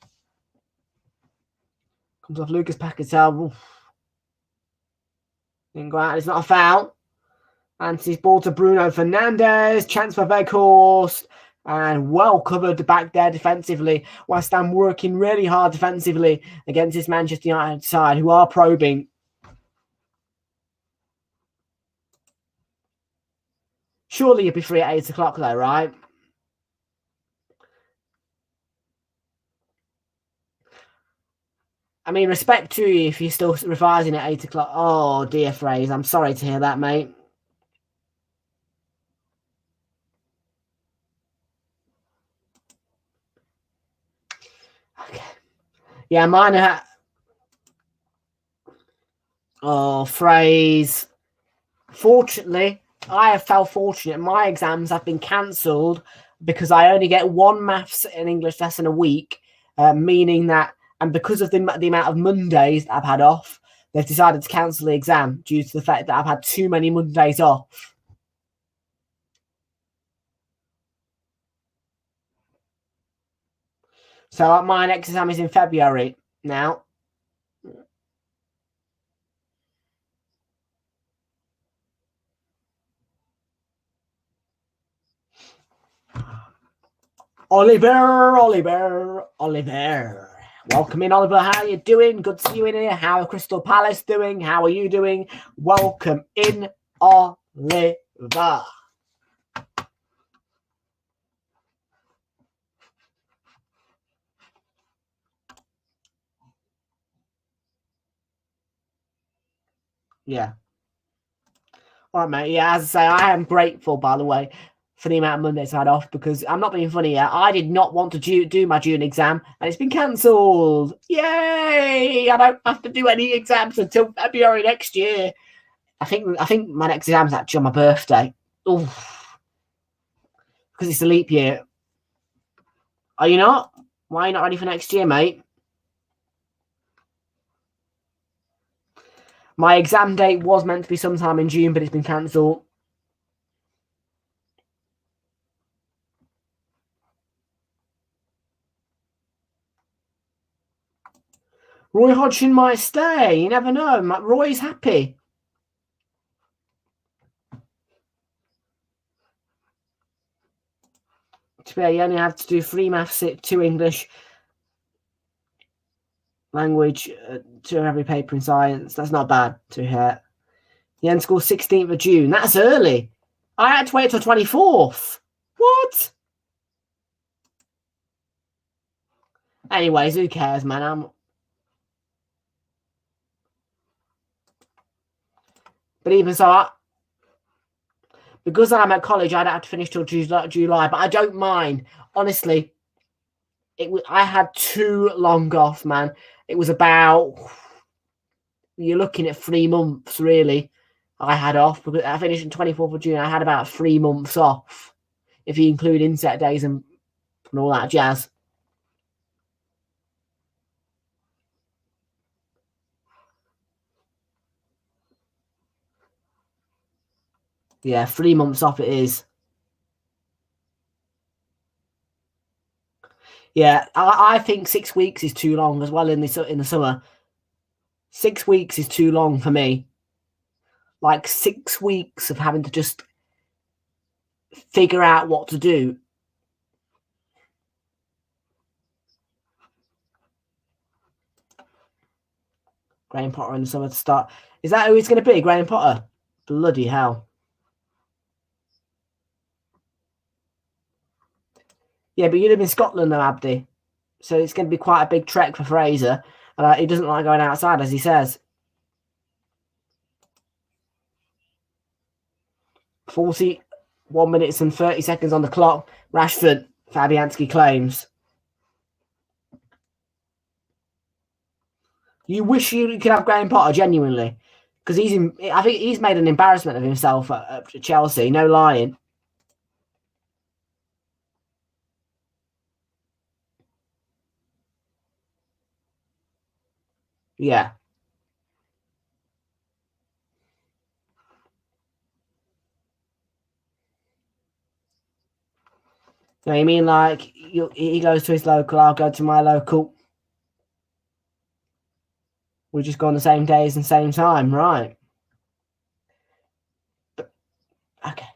Comes off Lucas Paquetá. Didn't go out. It's not a foul. Anthony's ball to Bruno Fernandes. Chance for Weghorst. And well covered back there defensively. West Ham working really hard defensively against this Manchester United side who are probing. Surely you'll be free at 8 o'clock though, right? I mean, respect to you if you're still revising at 8 o'clock. Oh, dear phrase. I'm sorry to hear that, mate. Okay. Yeah, mine are... Oh, phrase. Fortunately, I have felt fortunate. My exams have been cancelled because I only get one maths and English lesson a week, meaning that, and because of the amount of Mondays that I've had off, they've decided to cancel the exam due to the fact that I've had too many Mondays off. So my next exam is in February now. Oliver. Welcome in, Oliver. How are you doing? Good to see you in here. How are Crystal Palace doing? How are you doing? Welcome in, Oliver. Yeah. All right, mate. Yeah, as I say, I am grateful, by the way, for the amount of Mondays I had off, because I'm not being funny here. I did not want to do my June exam, and it's been cancelled. Yay! I don't have to do any exams until February next year. I think my next exam's actually on my birthday. Oof. Because it's a leap year. Are you not? Why are you not ready for next year, mate? My exam date was meant to be sometime in June, but it's been cancelled. Roy Hodgson might stay. You never know. Roy's happy. Today, you only have to do 3 maths, 2 English, language, 2 of every paper in science. That's not bad to hear. The end school 16th of June. That's early. I had to wait till 24th. What? Anyways, who cares, man? But even so, because I'm at college, I don't have to finish till July. But I don't mind. Honestly, I had too long off, man. It was about... You're looking at 3 months, really. I had off. Because I finished on 24th of June. I had about 3 months off. If you include inset days and all that jazz. Yeah, 3 months off it is. Yeah, I think 6 weeks is too long as well in the summer. 6 weeks is too long for me. Like 6 weeks of having to just figure out what to do. Graham Potter in the summer to start. Is that who it's going to be, Graham Potter? Bloody hell. Yeah, but you live in Scotland though, Abdi. So it's going to be quite a big trek for Fraser. And he doesn't like going outside, as he says. 41 minutes and 30 seconds on the clock. Rashford, Fabianski claims. You wish you could have Graham Potter, genuinely. Because I think he's made an embarrassment of himself at Chelsea. No lying. Yeah. You know what I mean? Like, he goes to his local, I'll go to my local. We just go on the same days and same time, right? But, okay.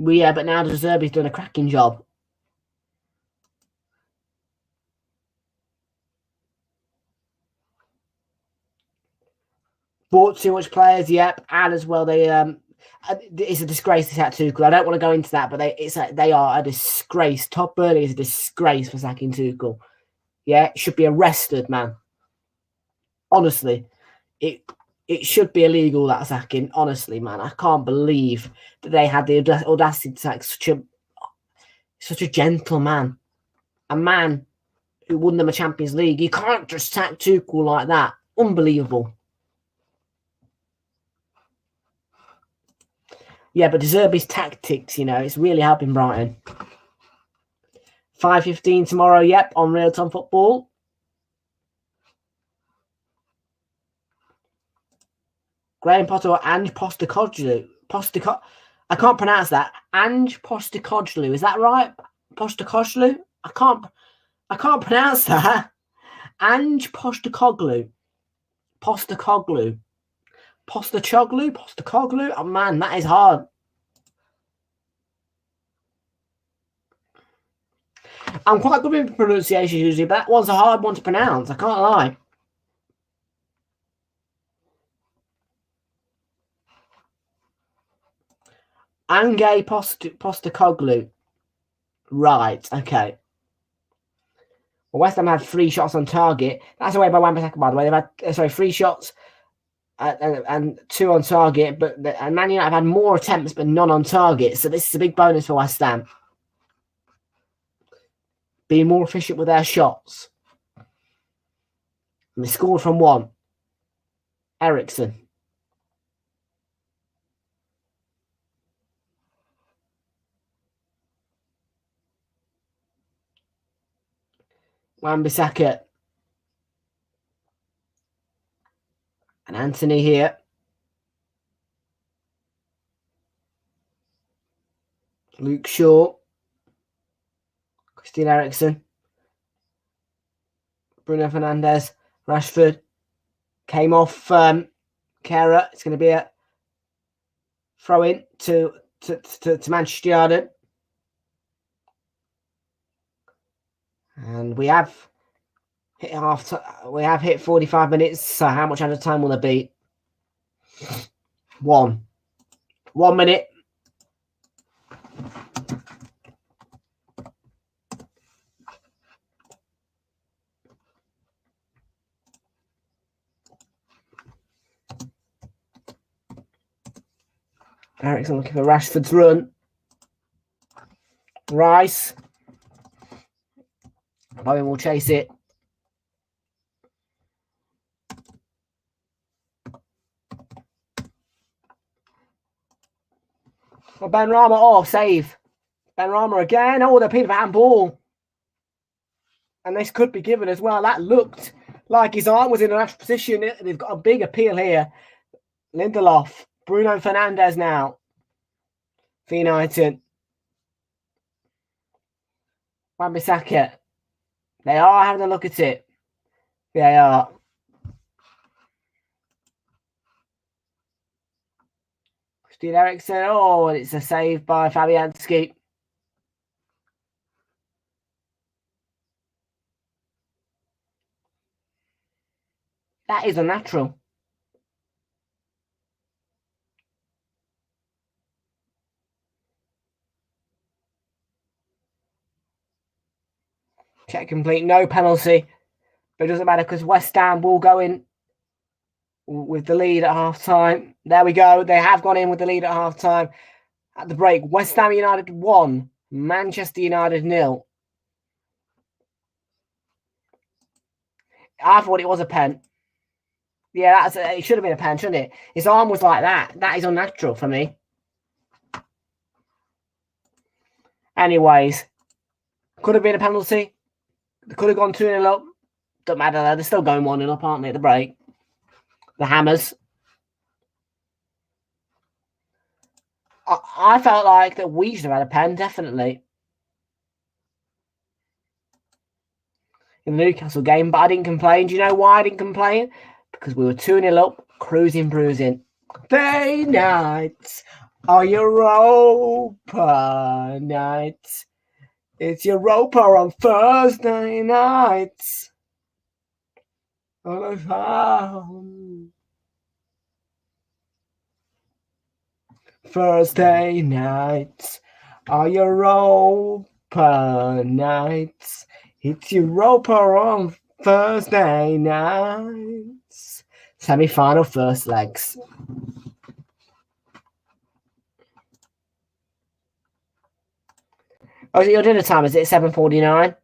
Well, yeah, but now De Zerbi's done a cracking job. Bought too much players, yep, and as well they it's a disgrace to sack Tuchel. I don't want to go into that, but they are a disgrace. Todd Burnley is a disgrace for sacking Tuchel. Yeah, should be arrested, man. Honestly, it should be illegal, that sacking. Honestly, man, I can't believe that they had the audacity to sack such a gentleman, a man who won them a Champions League. You can't just sack Tuchel like that. Unbelievable. Yeah, but De Zerbi's tactics, it's really helping Brighton. 5:15 tomorrow, yep, on Realltom Football. Graham Potter or Ange Postecoglou. I can't pronounce that. Ange Postecoglou. Is that right? Postecoglou? I can't pronounce that. Ange Postecoglou. Postecoglou. Oh man, that is hard. I'm quite good with pronunciation usually, but that one's a hard one to pronounce. I can't lie. Ange Postecoglou. Right, okay. Well, West Ham had 3 shots on target. That's away by Wan-Bissaka, by the way. They've had 3 shots and 2 on target, and Man United have had more attempts but none on target. So this is a big bonus for West Ham. Being more efficient with their shots. And they scored from 1. Ericsson. Wan-Bissaka. And Anthony here. Luke Shaw. Christian Eriksen. Bruno Fernandes. Rashford. Came off Kehrer. It's going to be a throw in to Manchester United. And we have hit we have hit 45 minutes. So how much out of time will there be? 1 minute. Eriksen looking for Rashford's run. Rice. Bowen will chase it. Well, Ben Rama, save. Ben Rama again. Oh, they're appealing for handball. And this could be given as well. That looked like his arm was in a natural position. They've got a big appeal here. Lindelof. Bruno Fernandes now. For United. Wan-Bissaka. They are having a look at it. They are. Christian Eriksen. Oh, it's a save by Fabianski. That is unnatural. Check complete. No penalty. But it doesn't matter because West Ham will go in with the lead at half time. There we go. They have gone in with the lead at half time. At the break, West Ham United 1, Manchester United 0. I thought it was a pen. Yeah, it should have been a pen, shouldn't it? His arm was like that. That is unnatural for me. Anyways, could have been a penalty. They could have gone 2-0 up. Don't matter though. They're still going 1-0 up, aren't they, at the break? The Hammers. I felt like that we should have had a pen, definitely. In the Newcastle game, but I didn't complain. Do you know why I didn't complain? Because we were 2-0 up, cruising, bruising. Thursday nights are Europa nights. It's Europa on Thursday nights. Thursday nights are Europa nights. It's Europa on Thursday nights. Semi-final first legs. Oh, is it your dinner time? Is it 7:49?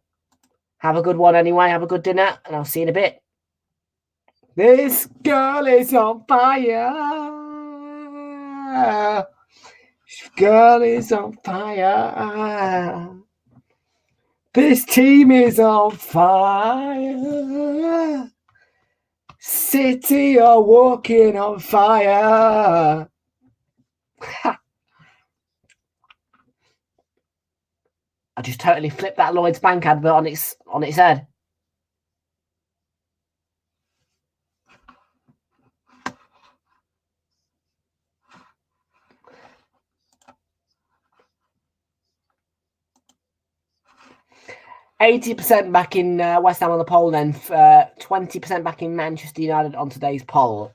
Have a good one anyway. Have a good dinner, and I'll see you in a bit. This girl is on fire. This girl is on fire. This team is on fire. City are walking on fire. I just totally flipped that Lloyd's Bank advert on its head. %80 back in West Ham on the poll, then 20% back in Manchester United on today's poll.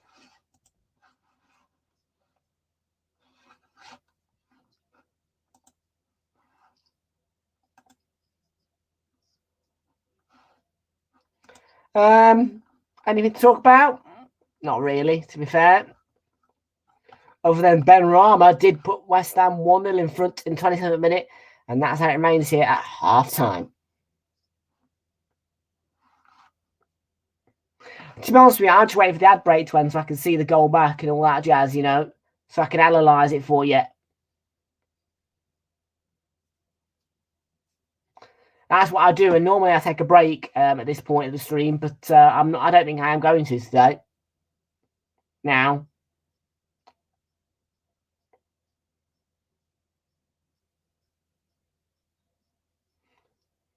Anything to talk about? Not really, to be fair. Other than Ben Rama did put West Ham 1-0 in front in 27th minute, and that's how it remains here at half-time. To be honest with you, I'm just waiting for the ad break to end so I can see the goal back and all that jazz, you know, so I can analyse it for you. That's what I do, and normally I take a break at this point of the stream, but I'm not. I don't think I am going to today. Now,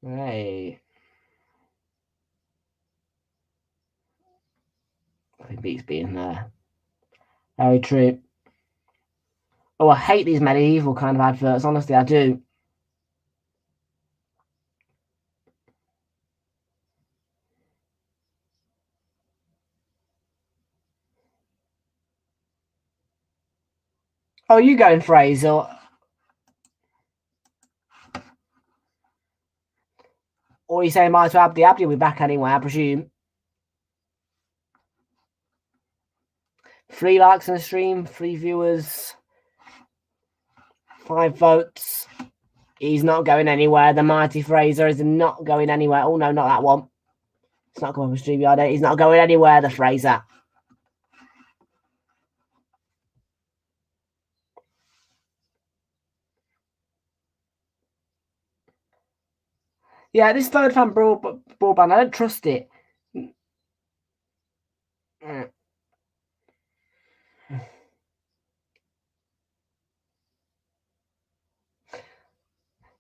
hey, I think beats being there. Very true. Oh, I hate these medieval kind of adverts. Honestly, I do. Oh, you going, Fraser? Or you saying might as well Abdi will be back anyway, I presume. 3 likes on the stream, 3 viewers, 5 votes. He's not going anywhere. The mighty Fraser is not going anywhere. Oh, no, not that one. It's not going for StreamYard. He's not going anywhere, the Fraser. Yeah, this third-fan broadband, I don't trust it.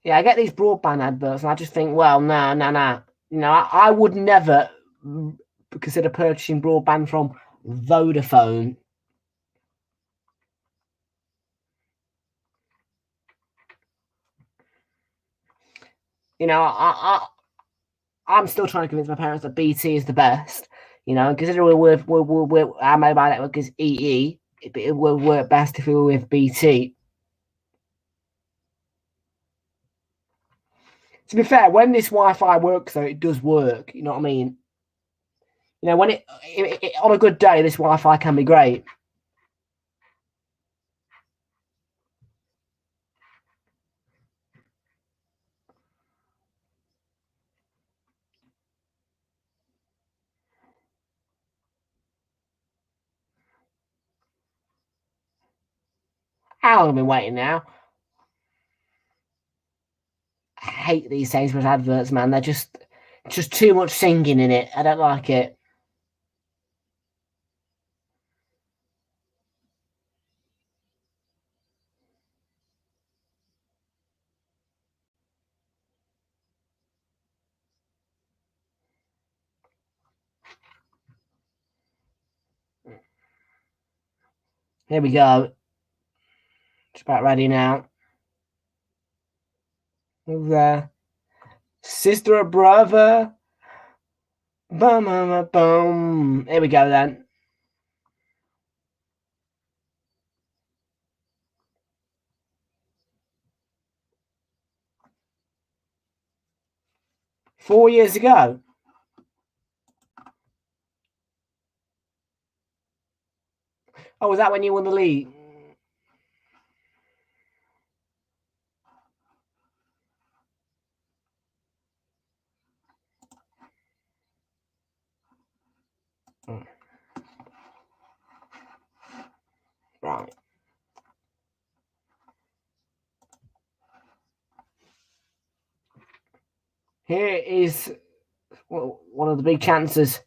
Yeah, I get these broadband adverts, and I just think, well, no. You know, I would never consider purchasing broadband from Vodafone. You know, I'm still trying to convince my parents that BT is the best. You know, considering our mobile network is EE, it will work best if we were with BT. To be fair, when this Wi-Fi works, though, it does work. You know what I mean? You know, when it on a good day, this Wi-Fi can be great. How long have I been waiting now? I hate these Sainsbury's adverts, man. They're just too much singing in it. I don't like it. Here we go. Just about ready now. There. Sister or brother. Boom, boom, boom. Here we go then. Four years ago. Oh, was that when you won the league? Right. Here is one of the big chances.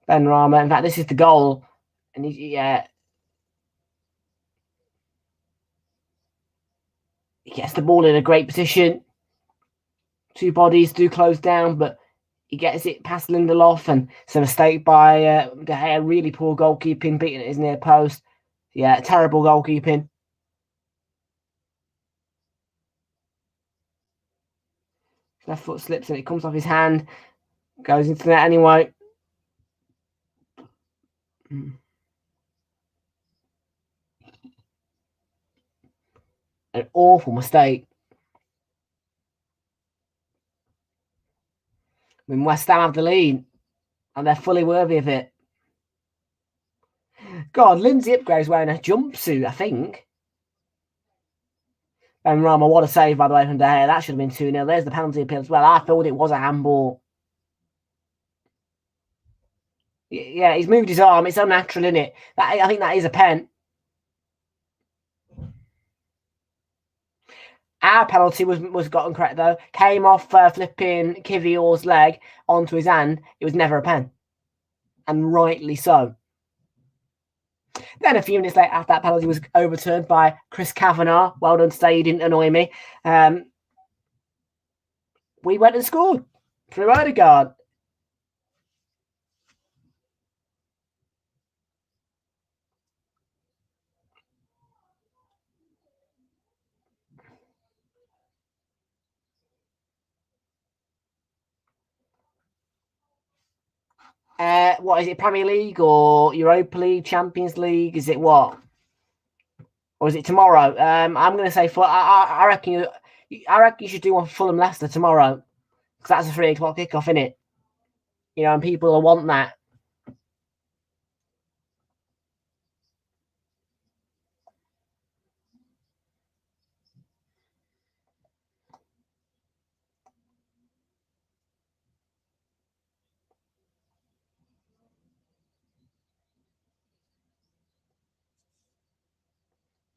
Ben Rama. In fact, this is the goal. And he gets the ball in a great position. 2 bodies do close down, but he gets it past Lindelof, and it's a mistake by De Gea. Really poor goalkeeping, beating his near post. Yeah, terrible goalkeeping. Left foot slips and it comes off his hand. Goes into the net anyway. An awful mistake. I mean, West Ham have the lead. And they're fully worthy of it. God, Lindsay Upgrade's wearing a jumpsuit, I think. And Rama, what a save, by the way, from De Gea. That should have been 2-0. There's the penalty appeal as well. I thought it was a handball. Yeah, he's moved his arm. It's unnatural, isn't it? I think that is a pen. Our penalty was gotten correct, though. Came off flipping Kivior's leg onto his hand. It was never a pen. And rightly so. Then a few minutes later, after that penalty was overturned by Chris Kavanagh. Well done today, you didn't annoy me. We went and scored through Odegaard. What is it, Premier League or Europa League, Champions League? Is it what? Or is it tomorrow? I'm going to say I reckon you should do one for Fulham Leicester tomorrow, because that's a 3 o'clock kickoff, isn't it? You know, and people will want that.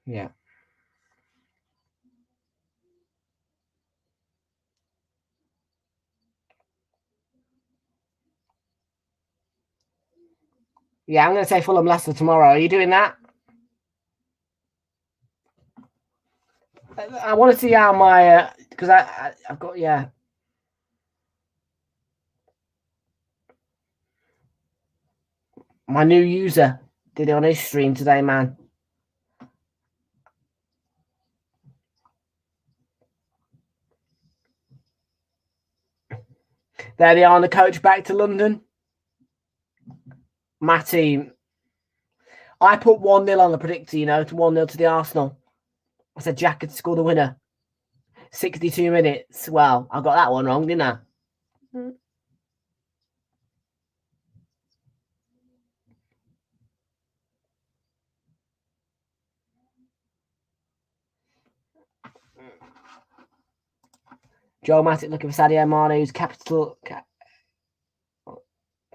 Yeah. Yeah, I'm going to say Fulham Leicester tomorrow. Are you doing that? I want to see how my because I've got my new user did it on his stream today, man. There they are on the coach back to London. My team. I put 1-0 on the predictor, to 1-0 to the Arsenal. I said Jack could score the winner. 62 minutes. Well, I got that one wrong, didn't I? Joe Matic looking for Sadio Mane, who's capitalised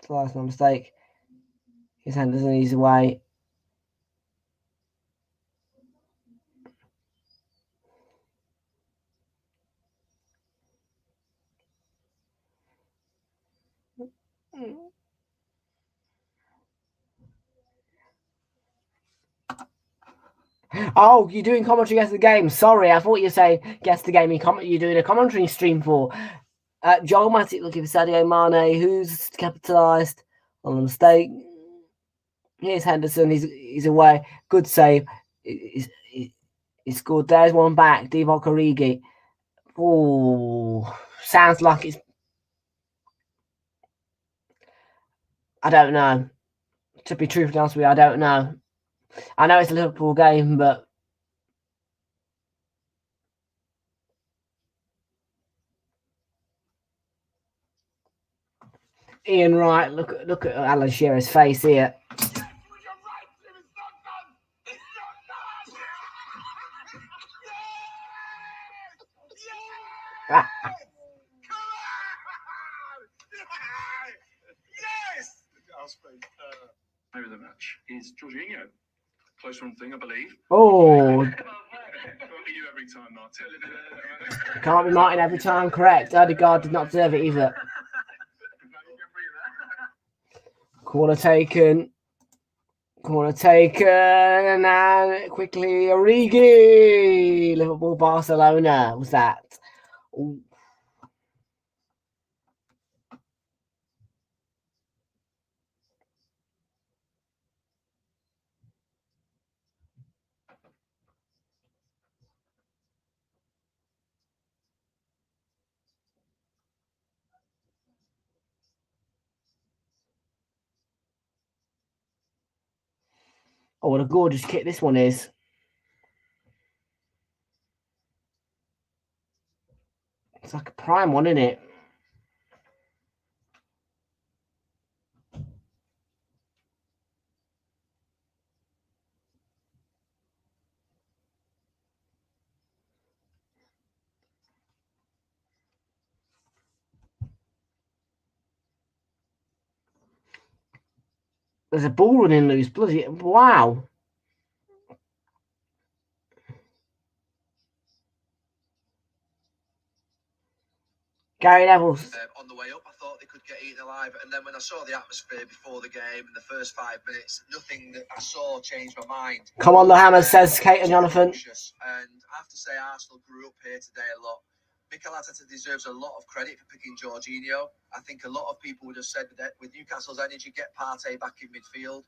my mistake. His hand doesn't ease away. Oh, you're doing commentary against the game. Sorry, I thought you were saying guess the game you're doing a commentary stream for. Joel Matic looking for Sadio Mane, who's capitalised on the mistake. Here's Henderson. He's away. Good save. He's scored. There's one back. Divock Origi. Oh, sounds like it's. I don't know. To be truthfully honest with you, I don't know. I know it's a Liverpool game, but Ian Wright, look at Alan Shearer's face here. Player of the match is Jorginho. Close run thing, I believe. Oh, Can't be you every time, Martin. can't be Martin every time. Correct. Odegaard did not deserve it either. Corner taken. And quickly Origi. Liverpool, Barcelona was that. Ooh. Oh, what a gorgeous kit this one is. It's like a prime one, isn't it? There's a ball running loose. Bloody wow. Gary Neville's. On the way up, I thought they could get eaten alive. And then when I saw the atmosphere before the game in the first 5 minutes, nothing that I saw changed my mind. Come on, the hammer, says Kate and Jonathan. And I have to say, Arsenal grew up here today a lot. Mikel Arteta deserves a lot of credit for picking Jorginho. I think a lot of people would have said that with Newcastle's energy, get Partey back in midfield.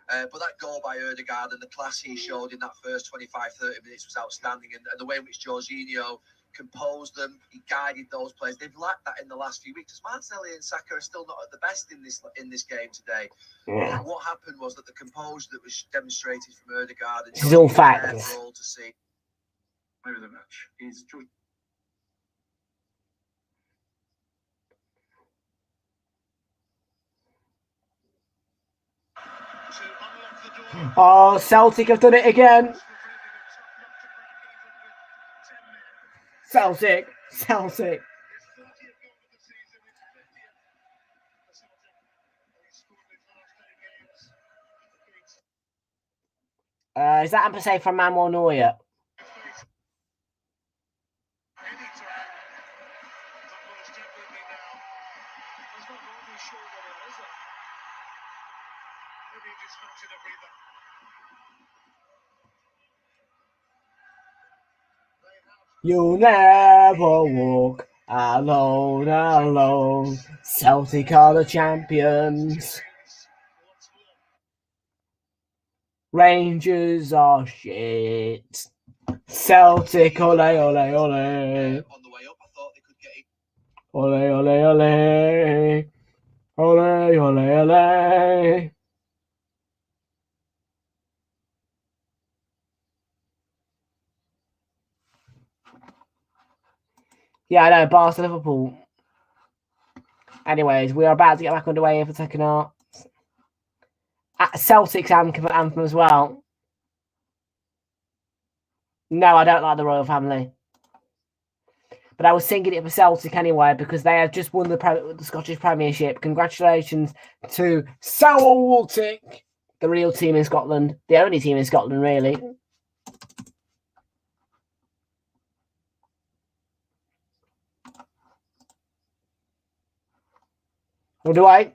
But that goal by Ødegaard and the class he showed in that first 25-30 minutes was outstanding. And the way in which Jorginho composed them, he guided those players. They've lacked that in the last few weeks. Martinelli and Saka are still not at the best in this game today. Yeah. What happened was that the composure that was demonstrated from Ødegaard and this is all facts. all to see. Player of the match is George. Oh, Celtic have done it again. Celtic. Is that Ampasay from Manuel Neuer? You'll never walk alone. Celtic are the champions. Rangers are shit. Celtic, ole, ole, ole. On the way up, I thought they could get it. Ole, ole, ole. Ole, ole, ole. Yeah, I know, Barca Liverpool. Anyways, we are about to get back underway here for the second half. Celtic's anthem as well. No, I don't like the royal family. But I was singing it for Celtic anyway because they have just won the Scottish Premiership. Congratulations to Celtic, the real team in Scotland. The only team in Scotland, really. Or do I?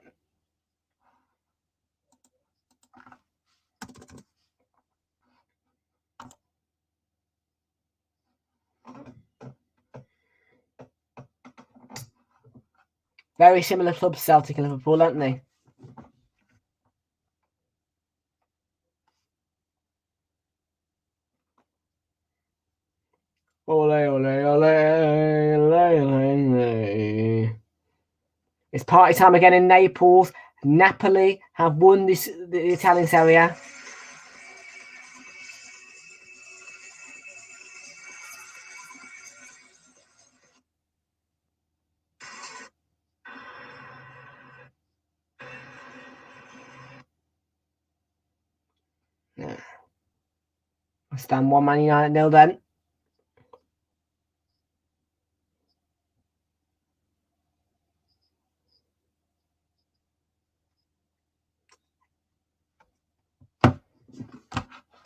Very similar clubs, Celtic and Liverpool, aren't they? Ole, ole, ole, ole, ole. It's party time again in Naples. Napoli have won the Italian Serie A. Yeah. Stand 1 Man United 0 then.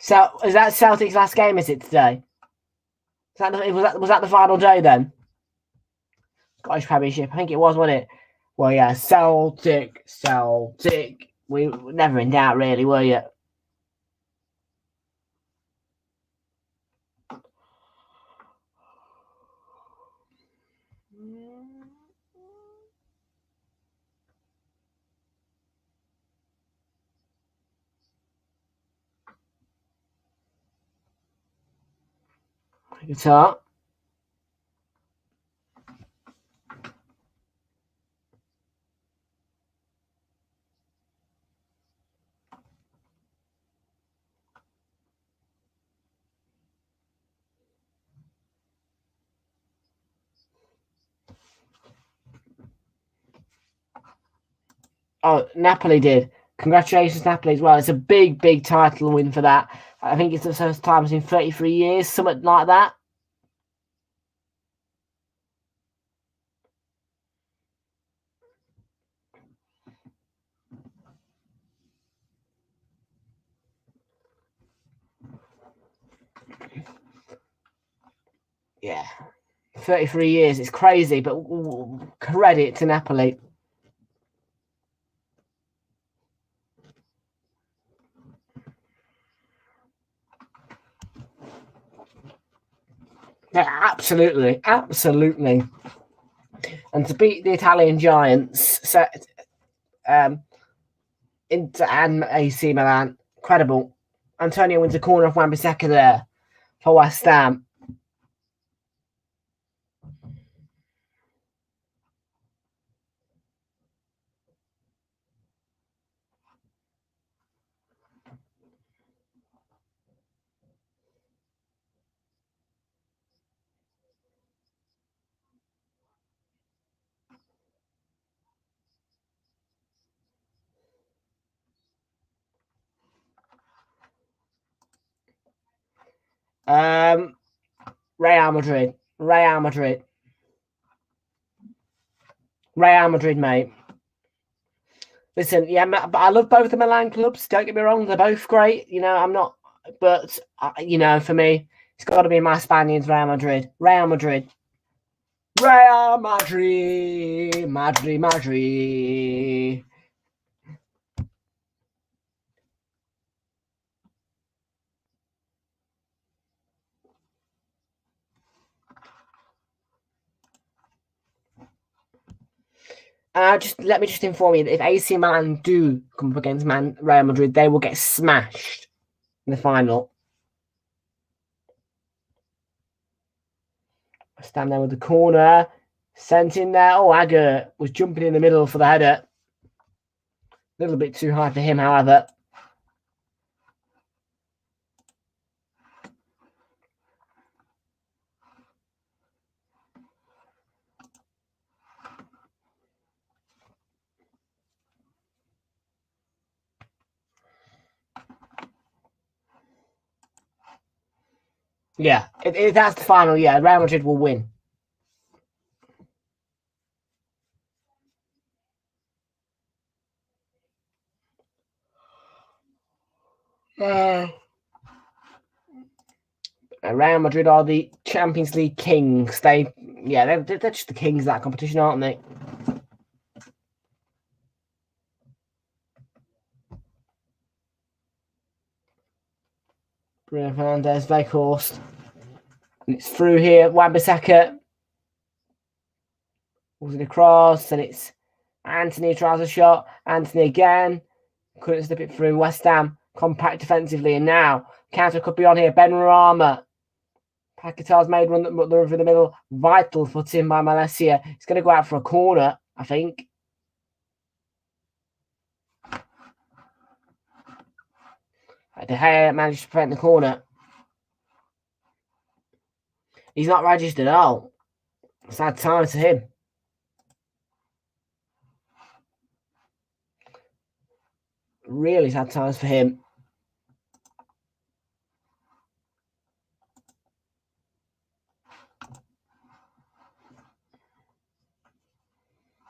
So is that Celtic's last game? Is it today? Was that the final day then? Scottish Premiership, I think it was, wasn't it? Well, yeah, Celtic. We were never in doubt, really, were you? Guitar. Oh, Napoli did. Congratulations, Napoli, as well. It's a big title win for that. I think it's the first time in 33 years, something like that. Yeah, 33 years. It's crazy, but credit to Napoli. Yeah, absolutely. And to beat the Italian giants, Inter and AC Milan, incredible. Antonio wins a corner off Wan-Bissaka there for West Ham. Real Madrid, mate. Listen, yeah, but I love both the Milan clubs. Don't get me wrong; they're both great. You know, I'm not, but you know, for me, it's got to be my Spaniards, Real Madrid. Madrid. Let me inform you that if AC Milan do come up against Real Madrid, they will get smashed in the final. Stand there with the corner, sent in there. Oh, Agger was jumping in the middle for the header. A little bit too high for him, however. Yeah, that's the final. Yeah, Real Madrid will win. Real Madrid are the Champions League kings. They're just the kings of that competition, aren't they? Bruno Fernandes, Weghorst. And it's through here. Wan-Bissaka. Pulls it across, and it's Anthony tries a shot. Anthony again. Couldn't slip it through. West Ham compact defensively, and now counter could be on here. Ben Rama. Paquetá's made run through the middle. Vital put in by Malacia. It's going to go out for a corner, I think. De Gea managed to prevent the corner. He's not registered at all. Sad times for him. Really sad times for him.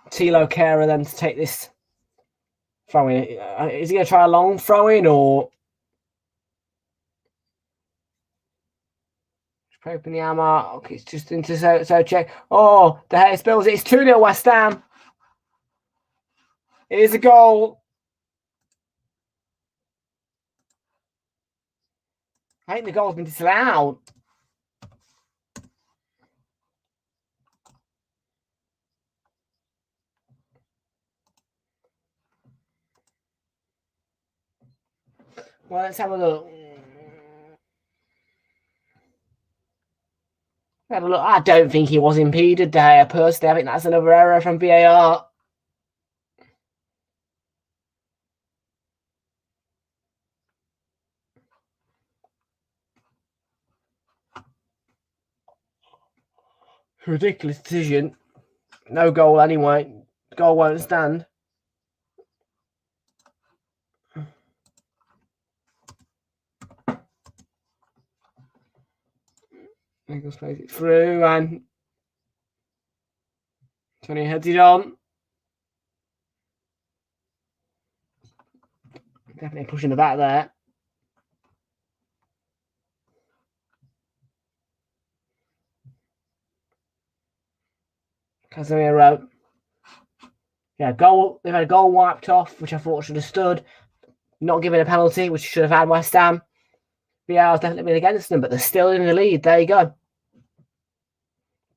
Tilo Kehrer then to take this throw in. Is he going to try a long throw in or? Open the armour. Okay, it's just into so check. Oh, De Gea spills it. It's 2-0 West Ham. It is a goal. I think the goal's been disallowed. Well, let's have a look. Have a look. I don't think he was impeded, De Gea, personally. I think that's another error from VAR. Ridiculous decision. No goal anyway. Goal won't stand. Nichols plays it through and Tony heads it on. Definitely pushing the back there. Casemiro. Yeah, goal. They've had a goal wiped off, which I thought should have stood. Not given a penalty, which should have had West Ham. VAR's definitely been against them, but they're still in the lead. There you go.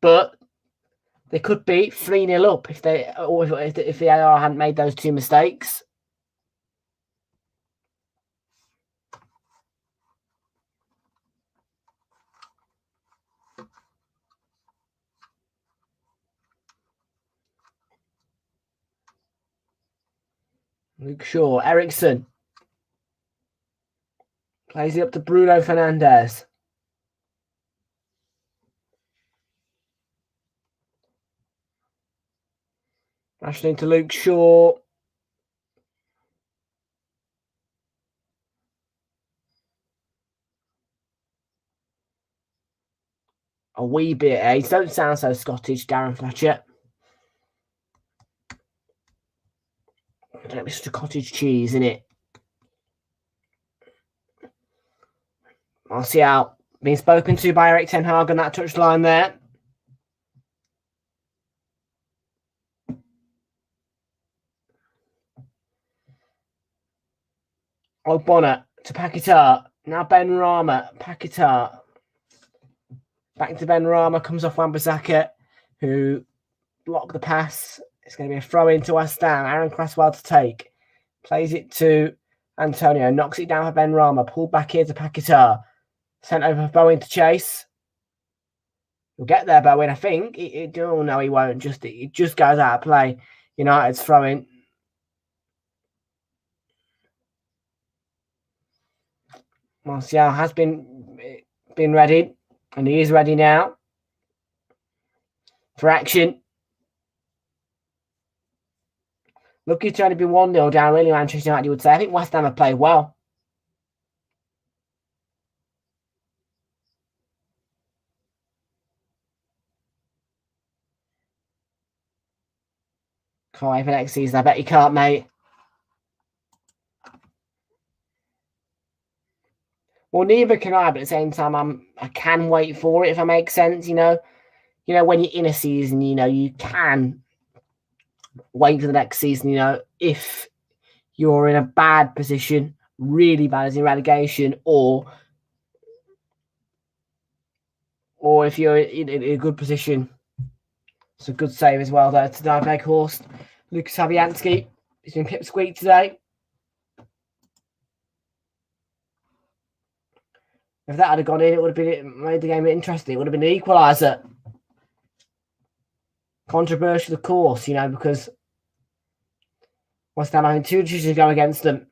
But they could be 3-0 up if VAR hadn't made those two mistakes. Luke Shaw, Ericsson. Plays it up to Bruno Fernandes. Rushing into Luke Shaw. A wee bit, eh? Don't sound so Scottish, Darren Fletcher. Don't be such a cottage cheese, innit? Martial being spoken to by Erik Ten Hag on that touchline there. Bonner to Paquetá. Now Ben Rama. Paquetá. Back to Ben Rama. Comes off Wan-Bissaka, who blocked the pass. It's going to be a throw into West Ham. Aaron Cresswell to take. Plays it to Antonio. Knocks it down for Ben Rama. Pulled back here to Paquetá. Sent over for Bowen to chase. He'll get there, Bowen, I think. Oh, no, he won't. It just goes out of play. United's throwing. Martial has been ready, and he is ready now for action. Lucky to only be 1-0 down, really, Manchester United, you would say. I think West Ham have played well. Can't wait for next season. I bet you can't, mate. Well, neither can I, but at the same time, I can wait for it, if it makes sense, when you're in a season, you can wait for the next season, if you're in a bad position, really bad as in relegation, or if you're in a good position. It's a good save as well, though, to Weghorst. Lucas Fabianski, he's been pipsqueak today. If that had gone in, it would have made the game interesting. It would have been an equaliser. Controversial, of course, because West Ham having two decisions go against them.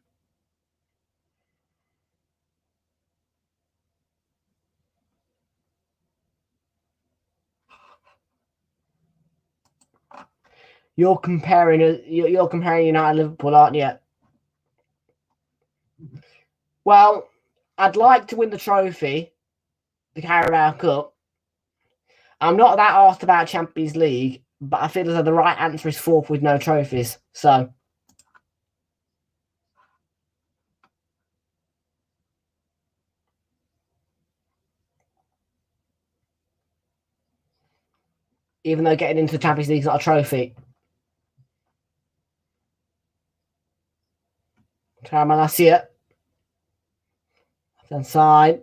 You're comparing United and Liverpool, aren't you? Well, I'd like to win the trophy, the Carabao Cup. I'm not that asked about Champions League, but I feel as though the right answer is fourth with no trophies. So, even though getting into the Champions League is not a trophy. Try Malacia. Left-hand side.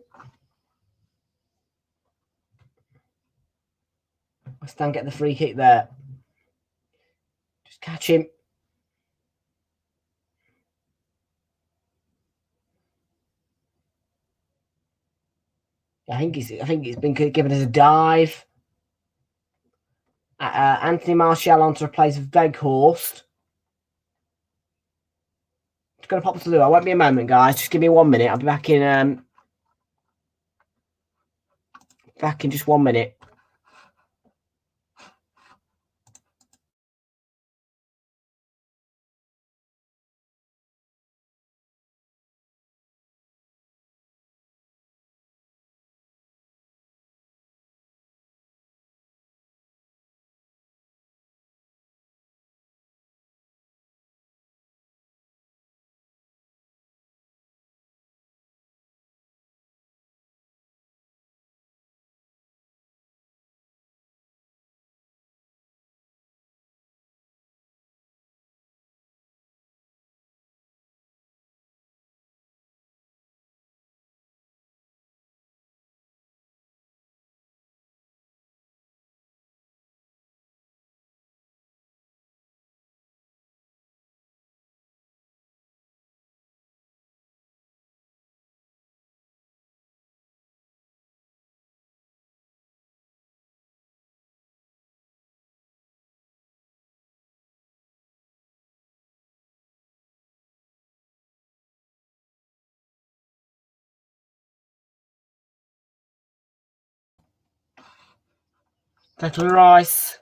West Ham get the free kick there. Just catch him. I think it's been given as a dive. Anthony Martial on to replace Weghorst. Just going to pop to Lou. I won't be a moment, guys. Just give me 1 minute. I'll be back in just 1 minute. Declan Rice.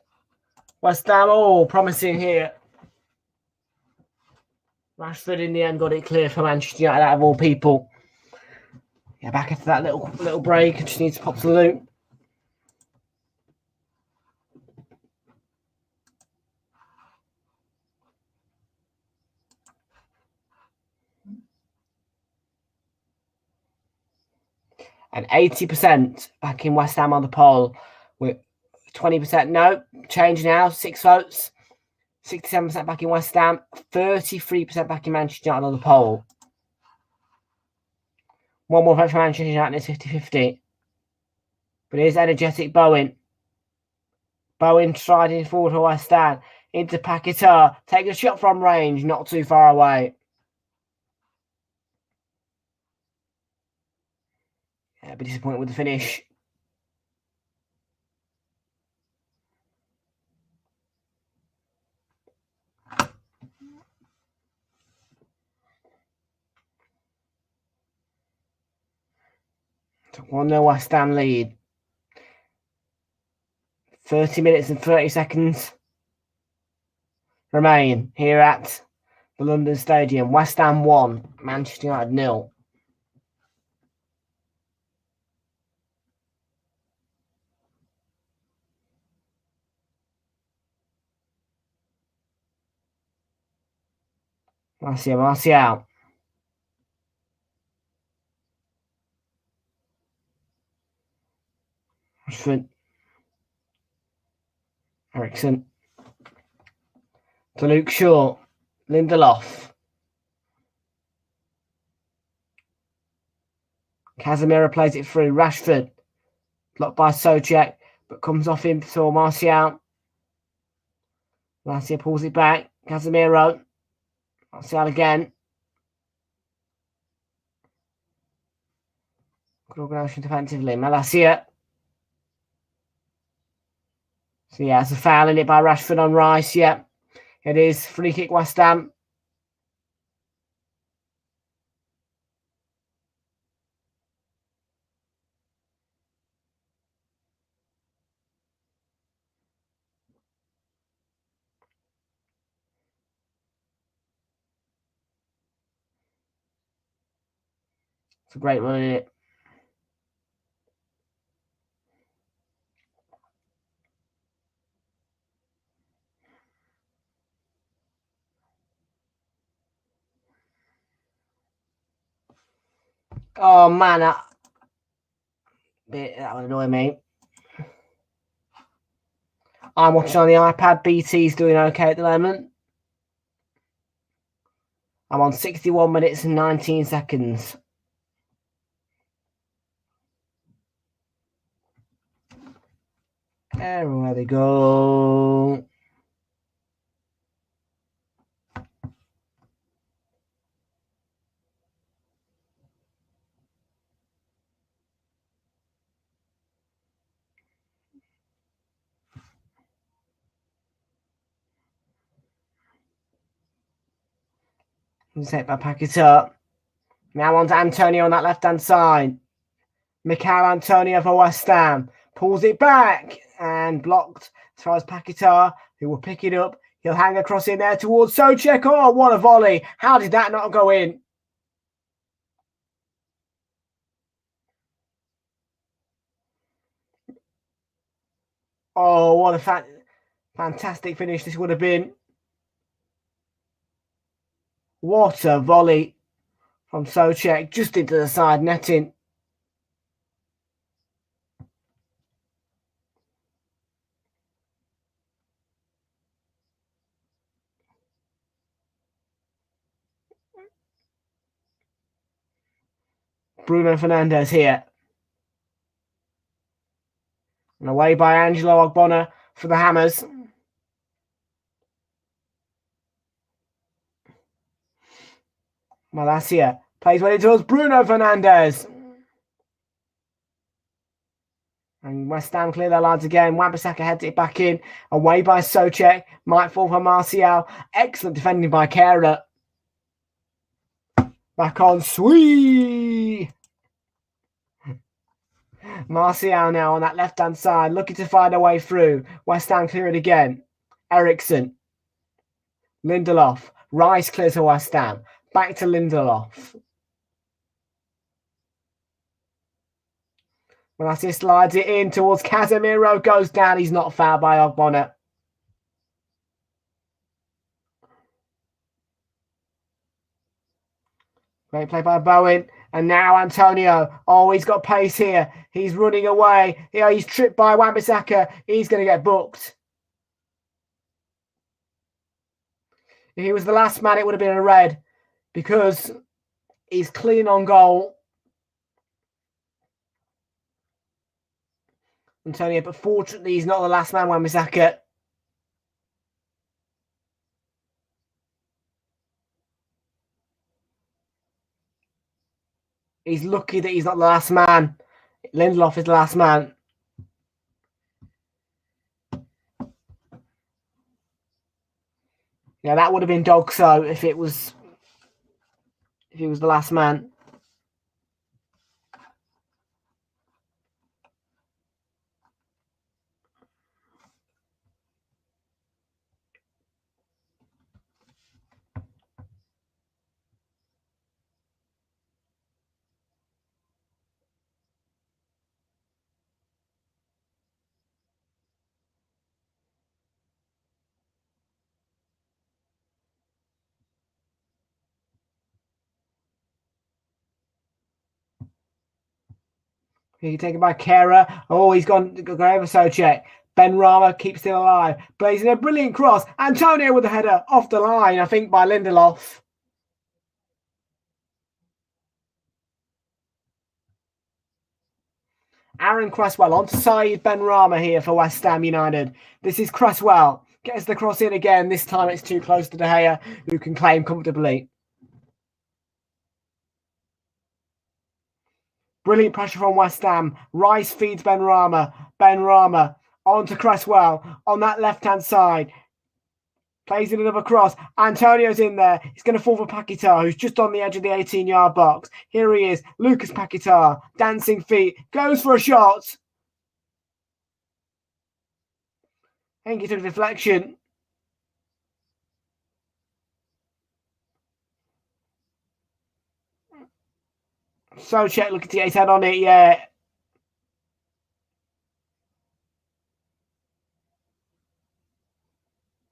West Ham, all promising here. Rashford in the end got it clear for Manchester United out of all people. Yeah, back after that little break, just needs to pop to the loop. And 80% back in West Ham on the poll, with 20% no, change now, 6 votes. 67% back in West Ham, 33% back in Manchester United on the poll. One more vote for Manchester United, it's 50-50. But here's energetic Bowen. Bowen striding forward to West Ham. Into Paquetá. Take a shot from range, not too far away. Yeah, but disappointed with the finish. Took 1-0 West Ham lead. 30 minutes and 30 seconds remain here at the London Stadium. West Ham 1, Manchester United 0. Martial. Rashford. Ericsson. To Luke Shaw. Lindelof. Casemiro plays it through. Rashford. Blocked by Souček, but comes off him for Martial. Martial pulls it back. Casemiro. Martial again. Good organisation defensively. Malacia. So yeah, it's a foul in it by Rashford on Rice. Yeah, it is. Free kick West Ham. It's a great run in it. Oh man, that would annoy me. I'm watching on the iPad. BT's doing okay at the moment. I'm on 61 minutes and 19 seconds. There they go. Set by Paquetá. Now on to Antonio on that left-hand side. Mikel Antonio for West Ham. Pulls it back and blocked as far as Paquetá, who will pick it up. He'll hang across in there towards Souček. Oh, what a volley. How did that not go in? Oh, what a fantastic finish this would have been. What a volley from Souček, just into the side netting. Bruno Fernandes here. And away by Angelo Ogbonna for the Hammers. Malacia plays well towards Bruno Fernandes. And West Ham clear their lines again. Wan-Bissaka heads it back in. Away by Souček. Might fall for Martial. Excellent defending by Kehrer. Back on Sweet. Martial now on that left-hand side, looking to find a way through. West Ham clear it again. Ericsson. Lindelof. Rice clears to West Ham. Back to Lindelof. Malacia slides it in towards Casemiro. Goes down. He's not fouled by Ogbonna. Great play by Bowen. And now Antonio. Oh, he's got pace here. He's running away. Yeah, he's tripped by Wan-Bissaka. He's going to get booked. If he was the last man, it would have been a red because he's clean on goal. Antonio, but fortunately, he's not the last man, Wan-Bissaka. He's lucky that he's not the last man. Lindelof is the last man. Yeah, that would have been Dogso if he was the last man. He taken by Kera. Oh, he's gone over Socek. Ben Rama keeps it alive. Blazing a brilliant cross. Antonio with the header off the line, I think, by Lindelof. Aaron Cresswell on side Ben Rama here for West Ham United. This is Cresswell. Gets the cross in again. This time it's too close to De Gea, who can claim comfortably. Brilliant pressure from West Ham. Rice feeds Ben Rama. Ben Rama on to Cresswell on that left-hand side. Plays in another cross. Antonio's in there. He's going to fall for Paquetá, who's just on the edge of the 18-yard box. Here he is. Lucas Paquetá. Dancing feet. Goes for a shot. I think he took a deflection. Socek looking to get his head on it, yeah.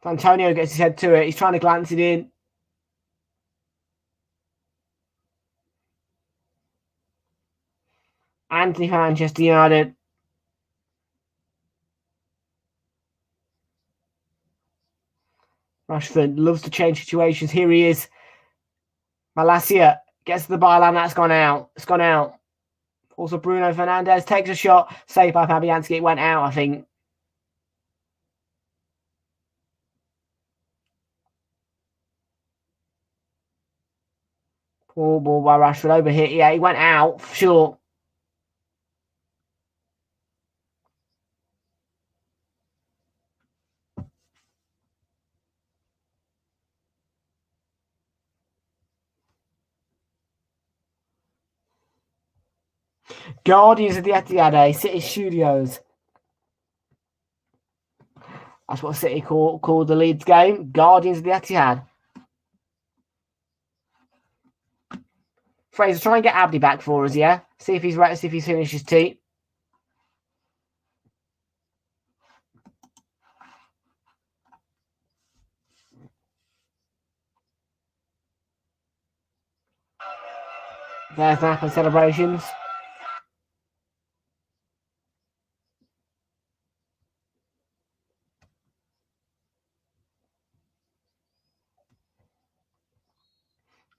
Antonio gets his head to it. He's trying to glance it in. Anthony for Manchester United. Rashford loves to change situations. Here he is. Malacia gets to the byline. That's gone out. It's gone out. Also, Bruno Fernandes takes a shot. Saved by Fabianski. It went out, I think. Poor ball by Rashford over here. Yeah, he went out. Sure. Guardians of the Etihad, City Studios. That's what City called the Leeds game. Guardians of the Etihad. Fraser, try and get Abdi back for us, yeah? See if he's right, see if he's finished his tee. There's Napa celebrations.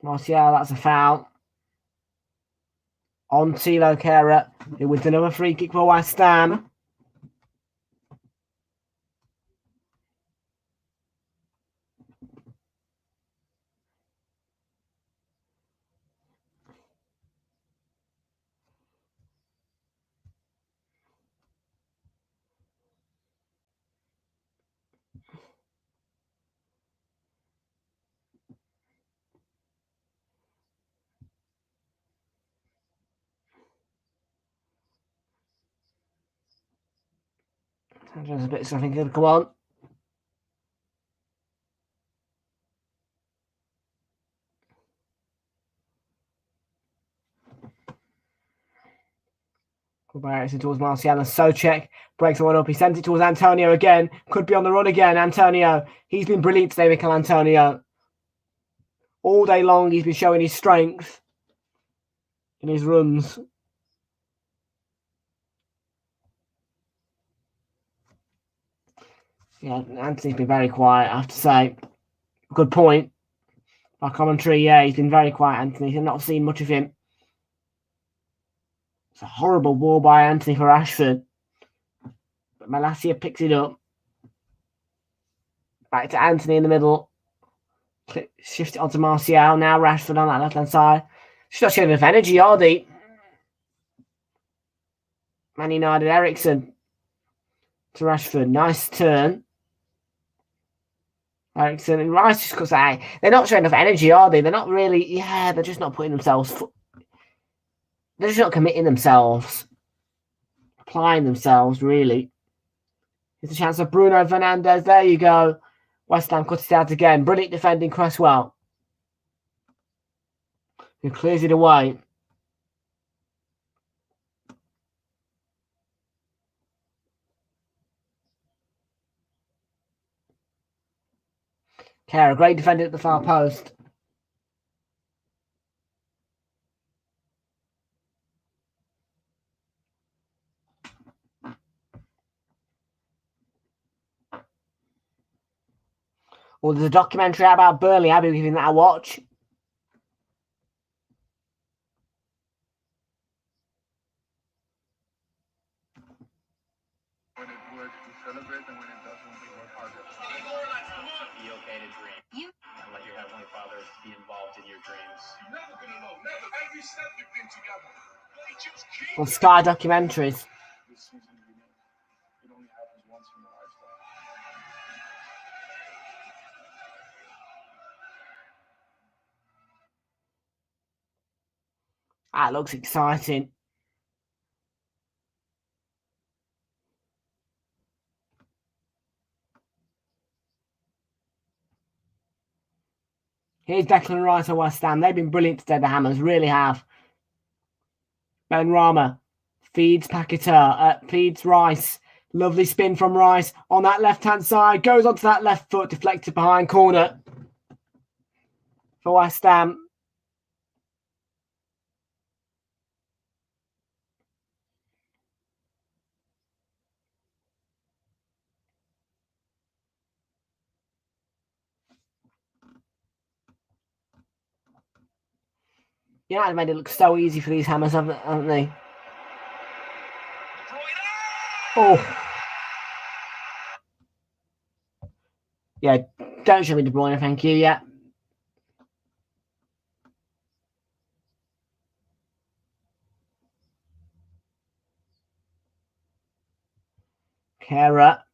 Martial, that's a foul. On Tilo Kera, who wins another free kick for West Ham. There's a bit something good. Come on. Eriksen towards Martial and Souček breaks the one up. He sends it towards Antonio again. Could be on the run again. Antonio. He's been brilliant today, Mikel Antonio. All day long, he's been showing his strength in his runs. Yeah, Anthony's been very quiet, I have to say. Good point. Our commentary, yeah, he's been very quiet, Anthony. I've not seen much of him. It's a horrible ball by Anthony for Rashford. But Malacia picks it up. Back to Anthony in the middle. Shift it onto Martial. Now Rashford on that left-hand side. She's not showing enough energy, are they? Man United, Eriksen to Rashford. Nice turn. Eriksen and Rice just because they're not showing enough energy, are they? They're not really, they're just not putting themselves, they're just not committing themselves, applying themselves, really. Here's a chance of Bruno Fernandes. There you go. West Ham cuts it out again. Brilliant defending, Cresswell, who clears it away. Kara, great defending at the far post. Well, there's a documentary out about Burnley. I'll be giving that a watch. When it works, we celebrate, and when it doesn't, we work harder. Be okay to dream and let your Heavenly Father be involved in your dreams. You're never gonna know. Never. Every step you've been together. They just keep On Sky documentaries. this season, it only happens once in a lifetime. That looks exciting. Here's Declan Rice at West Ham. They've been brilliant today, the Hammers, really have. Ben Rama feeds feeds Rice. Lovely spin from Rice on that left-hand side. Goes onto that left foot, deflected behind corner for West Ham. United made it look so easy for these Hammers, haven't they? Oh. Yeah, don't show me De Bruyne, thank you, yeah. Kara.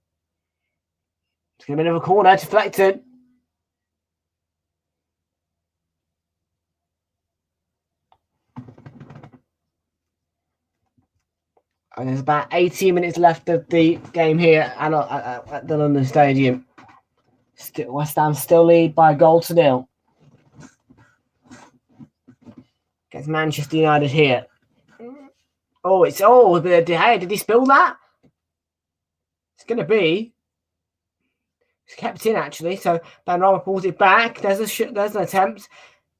It's going to be another corner, deflected. And there's about 18 minutes left of the game here at the London Stadium. West Ham still lead by a goal to nil. Gets Manchester United here. Oh, it's De Gea. Did he spill that? It's going to be. It's kept in actually. So Benrahma pulls it back. There's an attempt.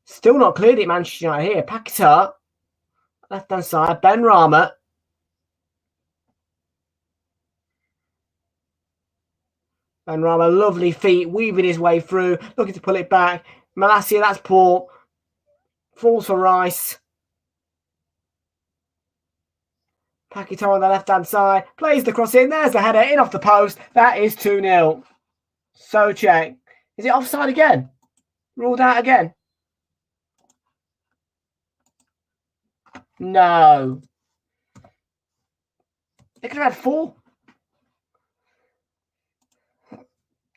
Still not cleared it. Manchester United here. Paquetá, left hand side. Benrahma. Benrahma, lovely feet, weaving his way through, looking to pull it back. Malacia, that's poor. Falls for Rice. Paquetá on the left-hand side. Plays the cross in. There's the header in off the post. That is 2-0. Souček. Is it offside again? Ruled out again? No. They could have had 4.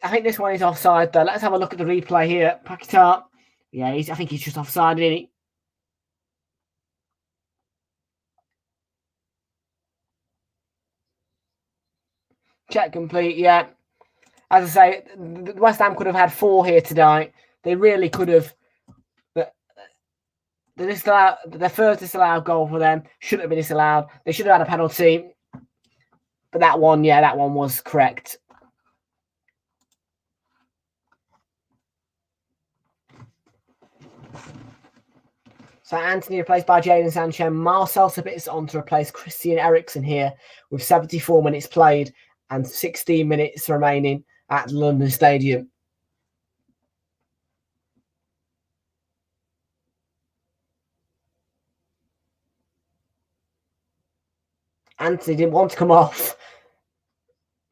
I think this one is offside, though. Let's have a look at the replay here. Paquetá. Yeah, I think he's just offside, isn't he? Check complete, yeah. As I say, West Ham could have had 4 here tonight. They really could have. But their first disallowed goal for them shouldn't have been disallowed. They should have had a penalty. But that one was correct. So Anthony replaced by Jadon Sancho. Marcel Sabitzer on to replace Christian Eriksen here with 74 minutes played and 16 minutes remaining at London Stadium. Anthony didn't want to come off.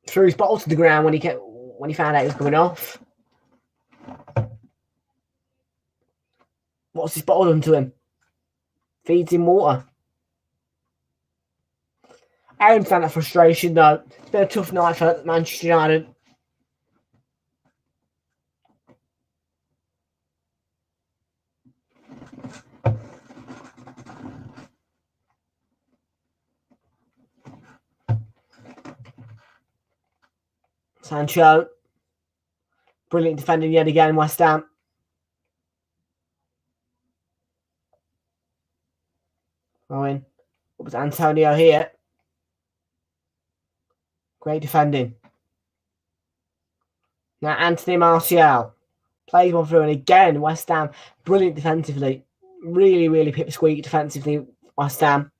Threw his bottle to the ground when he found out he was coming off. What's his bottle done to him? Feeds him water. I understand that frustration though. It's been a tough night for Manchester United. Sancho. Brilliant defending yet again, West Ham. Owen. What was Antonio here? Great defending. Now Anthony Martial. Plays one through, and again, West Ham. Brilliant defensively. Really, really pipsqueak defensively, West Ham.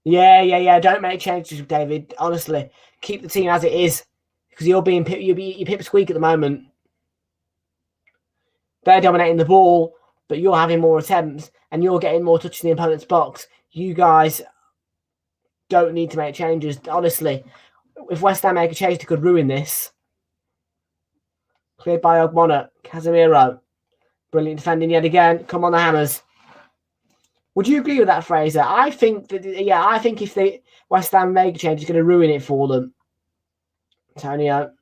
Yeah. Don't make changes, David. Honestly, keep the team as it is because you're pipsqueak at the moment. They're dominating the ball, but you're having more attempts and you're getting more touch in the opponent's box. You guys don't need to make changes. Honestly, if West Ham make a change, they could ruin this. Cleared by Ogmona. Casemiro. Brilliant defending yet again. Come on, the Hammers. Would you agree with that, Fraser? I think if the West Ham make a change, it's going to ruin it for them. Antonio.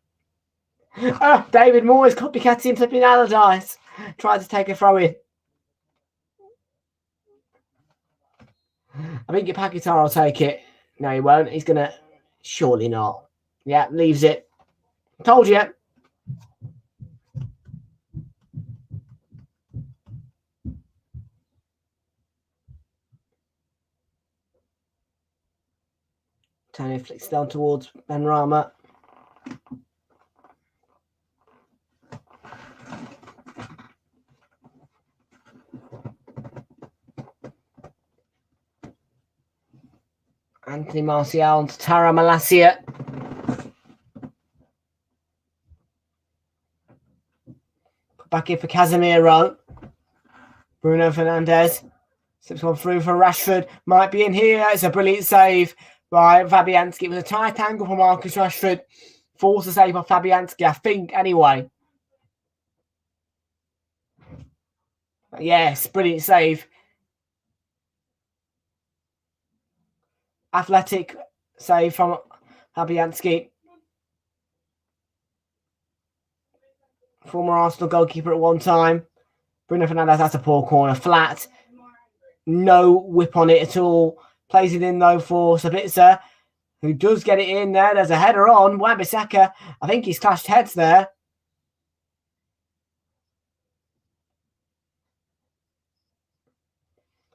David Moore is copycatting flipping Allardyce. Tried to take a throw in. I think your Paquetá will take it. No, he won't. He's going to... Surely not. Yeah, leaves it. Told you. Tony flicks down towards Benrahma. Anthony Martial to Tara Malacia. Put back in for Casemiro. Bruno Fernandes. Slips one through for Rashford. Might be in here. It's a brilliant save by Fabianski. It was a tight angle for Marcus Rashford. Forced a save by Fabianski, I think, anyway. Yes, brilliant save. Athletic save from Fabianski. Former Arsenal goalkeeper at one time. Bruno Fernandes has a poor corner. Flat. No whip on it at all. Plays it in though for Sabitzer, who does get it in there. There's a header on. Wan-Bissaka. I think he's clashed heads there.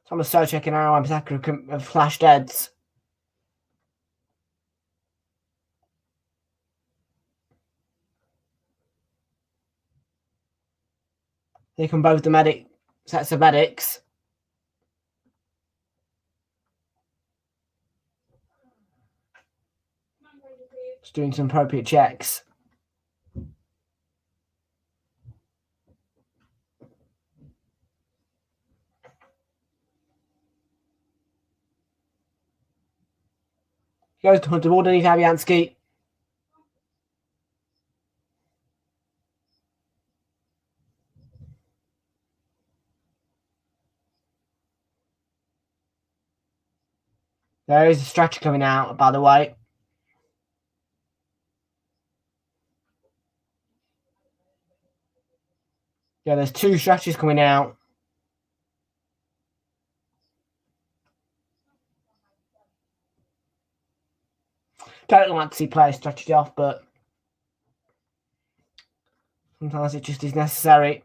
Thomas Soucek and Aaron Wan-Bissaka have flashed heads. Here come both the sets of medics. Just doing some appropriate checks. Goes to Hunter underneath Fabianski. There is a stretcher coming out, by the way. Yeah, there's 2 stretchers coming out. Don't like to see players stretch it off, but sometimes it just is necessary.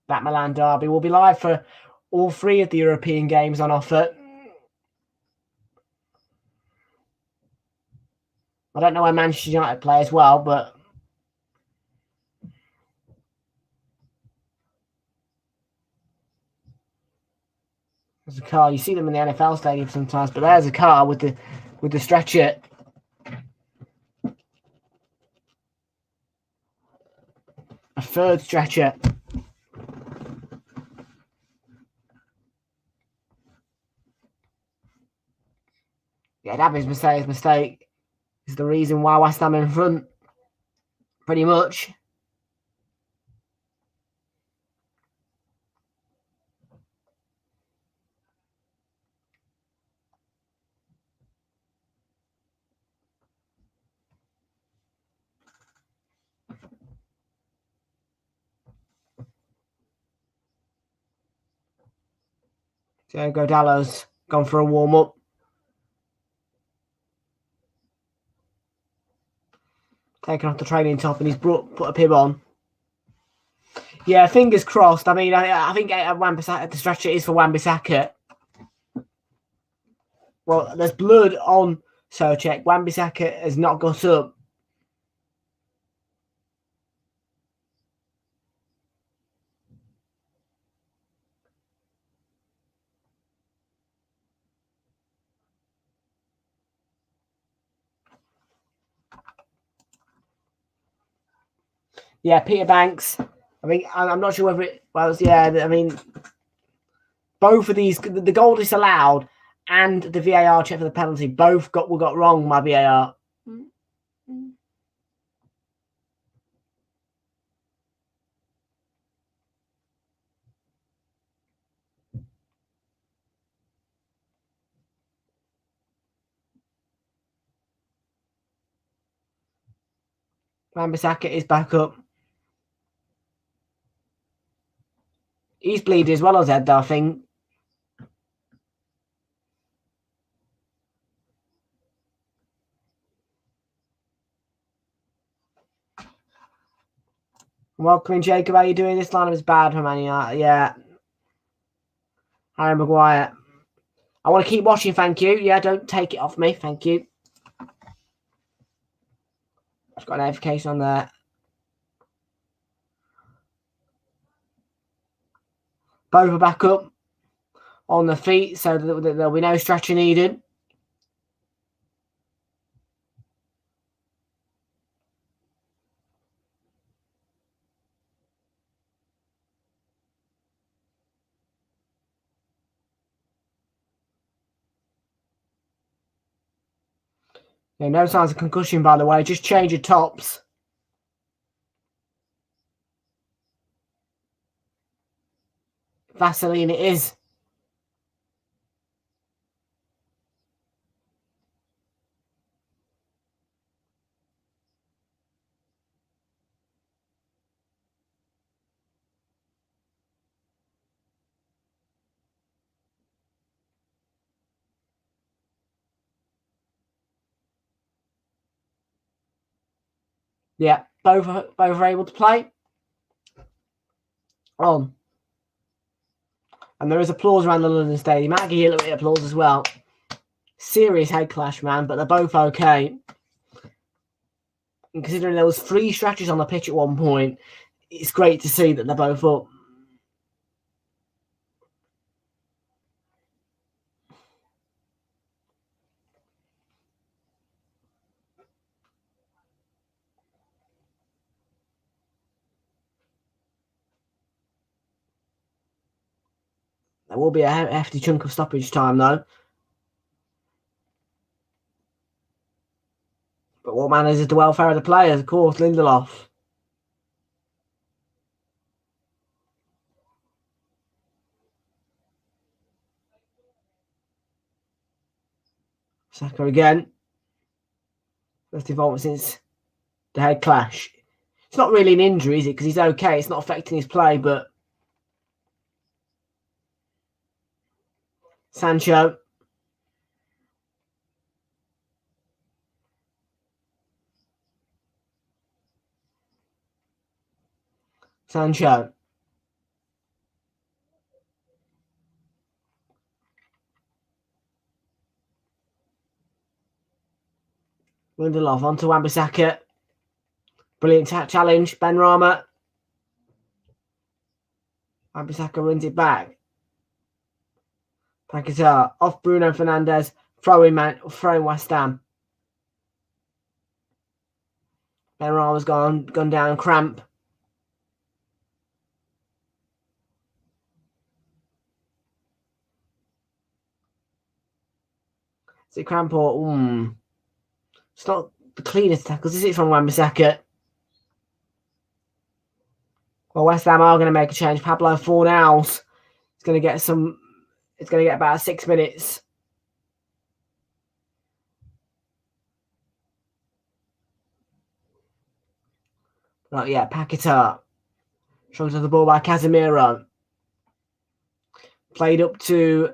That Milan derby will be live for all 3 of the European games on offer. I don't know where Manchester United play as well, but there's a car. You see them in the NFL stadium sometimes, but there's a car with the stretcher. A third stretcher. Yeah, that was his mistake. Is the reason why West Ham in front. Pretty much. Diego Dallo's gone for a warm-up. Taking off the training top and he's put a bib on. Yeah, fingers crossed. I mean, I think Wan-Bissaka, the stretcher is for Wan-Bissaka. Well, there's blood on Souček. Wan-Bissaka has not got up. Yeah, Peter Banks. I mean, I'm not sure whether it was. Yeah, I mean, both of these, the goal disallowed and the VAR check for the penalty, both got wrong by VAR. Wan-Bissaka is back up. He's bleeding as well as Ed, I think. Welcoming Jacob. How are you doing? This lineup is bad for Man United. Yeah. Harry Maguire. I want to keep watching, thank you. Yeah, don't take it off me, thank you. I've got a notification on there. Both are back up on the feet, so there'll be no stretcher needed. Yeah, no signs of concussion, by the way. Just change your tops. Vaseline it is. Yeah, both are able to play. On. And there is applause around the London Stadium. Might give you a little bit of applause as well. Serious head clash, man, but they're both okay. And considering there was 3 stretchers on the pitch at one point, it's great to see that they're both up. There will be a hefty chunk of stoppage time, though. But what matters is the welfare of the players, of course, Lindelof. Saka again. First involvement since the head clash. It's not really an injury, is it? Because he's okay. It's not affecting his play, but Sancho. Sancho. Lindelof onto Wan-Bissaka. Brilliant challenge. Benrahma. Wan-Bissaka runs it back. Paquetá off Bruno Fernandes. Throwing West Ham. Benrahma's gone down. Cramp. Is it cramp or... It's not the cleanest tackles, is it, from Wan-Bissaka? Well, West Ham are going to make a change. Pablo Fornals is going to get some... It's going to get about 6 minutes. Right, yeah, Paquetá. Shrugs of the ball by Casemiro. Played up to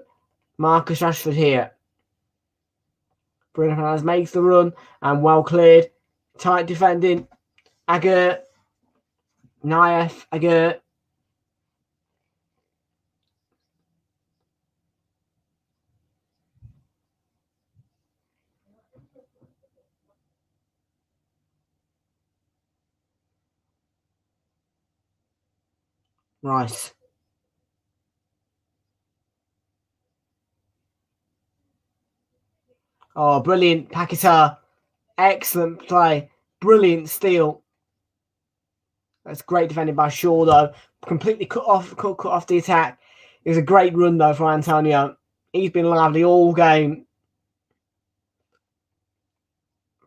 Marcus Rashford here. Bruno Fernandes makes the run and well cleared. Tight defending. Aguerd. Naif. Aguerd. Rice. Oh, brilliant. Paquetá. Excellent play. Brilliant steal. That's great defending by Shaw, though. Completely cut off the attack. It was a great run, though, for Antonio. He's been lively all game.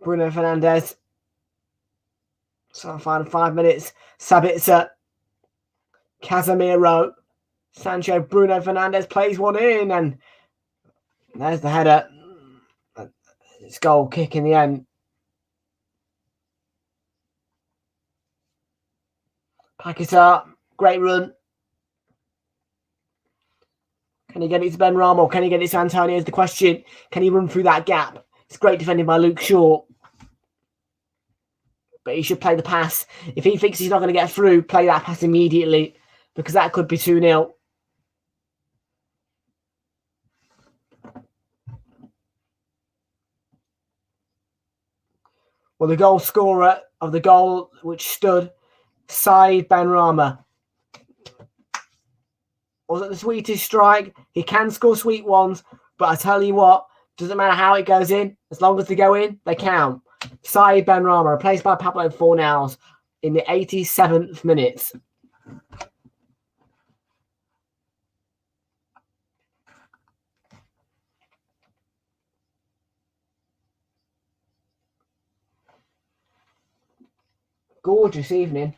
Bruno Fernandes. So final 5 minutes. Sabitzer. Casemiro. Sancho. Bruno Fernandes plays one in, and there's the header. It's goal kick in the end. Paquetá, great run. Can he get it to Benrahma or can he get it to Antonio is the question. Can he run through that gap? It's great defending by Luke Shaw. But he should play the pass. If he thinks he's not going to get through, play that pass immediately, because that could be 2-0. Well, the goal scorer of the goal which stood, Said Benrahma. Was it the sweetest strike? He can score sweet ones, but I tell you what, doesn't matter how it goes in, as long as they go in, they count. Said Benrahma, replaced by Pablo Fornals in the 87th minute. Gorgeous evening.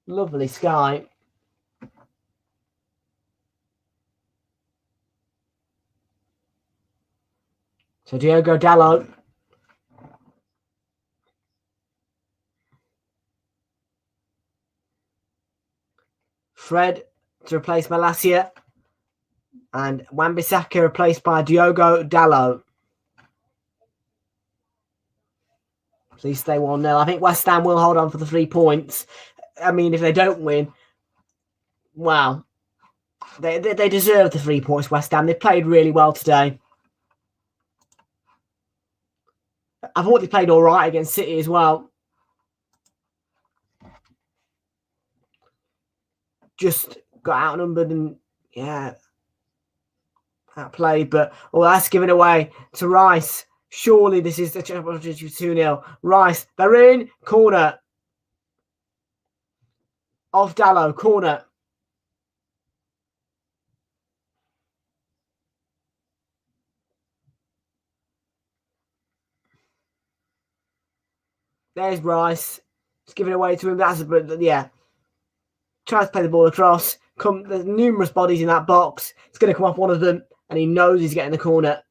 Lovely sky. So Diogo Dalot. Fred to replace Malacia. And Wan-Bissaka replaced by Diogo Dalot. Please stay 1-0. I think West Ham will hold on for the 3 points. I mean, if they don't win, wow. They deserve the 3 points, West Ham. They played really well today. I thought they played all right against City as well. Just got outnumbered and, yeah, outplayed. But, that's given away to Rice. Surely this is the championship 2-0. Rice, they're in. Corner. Off Dalot. Corner. There's Rice. It's given away to him. But yeah. Tries to play the ball across. There's numerous bodies in that box. It's going to come off one of them. And he knows he's getting the corner.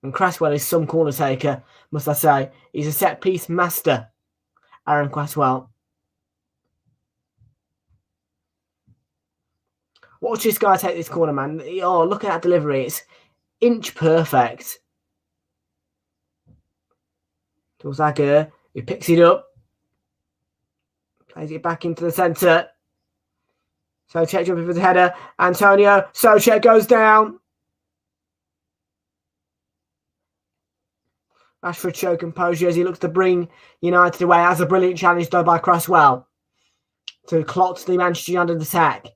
And Cresswell is some corner taker, must I say. He's a set-piece master, Aaron Cresswell. Watch this guy take this corner, man. Oh, look at that delivery. It's inch perfect. Zaga, he picks it up. Plays it back into the centre. Soucek jumping for the header. Antonio. Soucek goes down. Rashford show composure as he looks to bring United away. Has a brilliant challenge though by Cresswell to clot the Manchester United attack.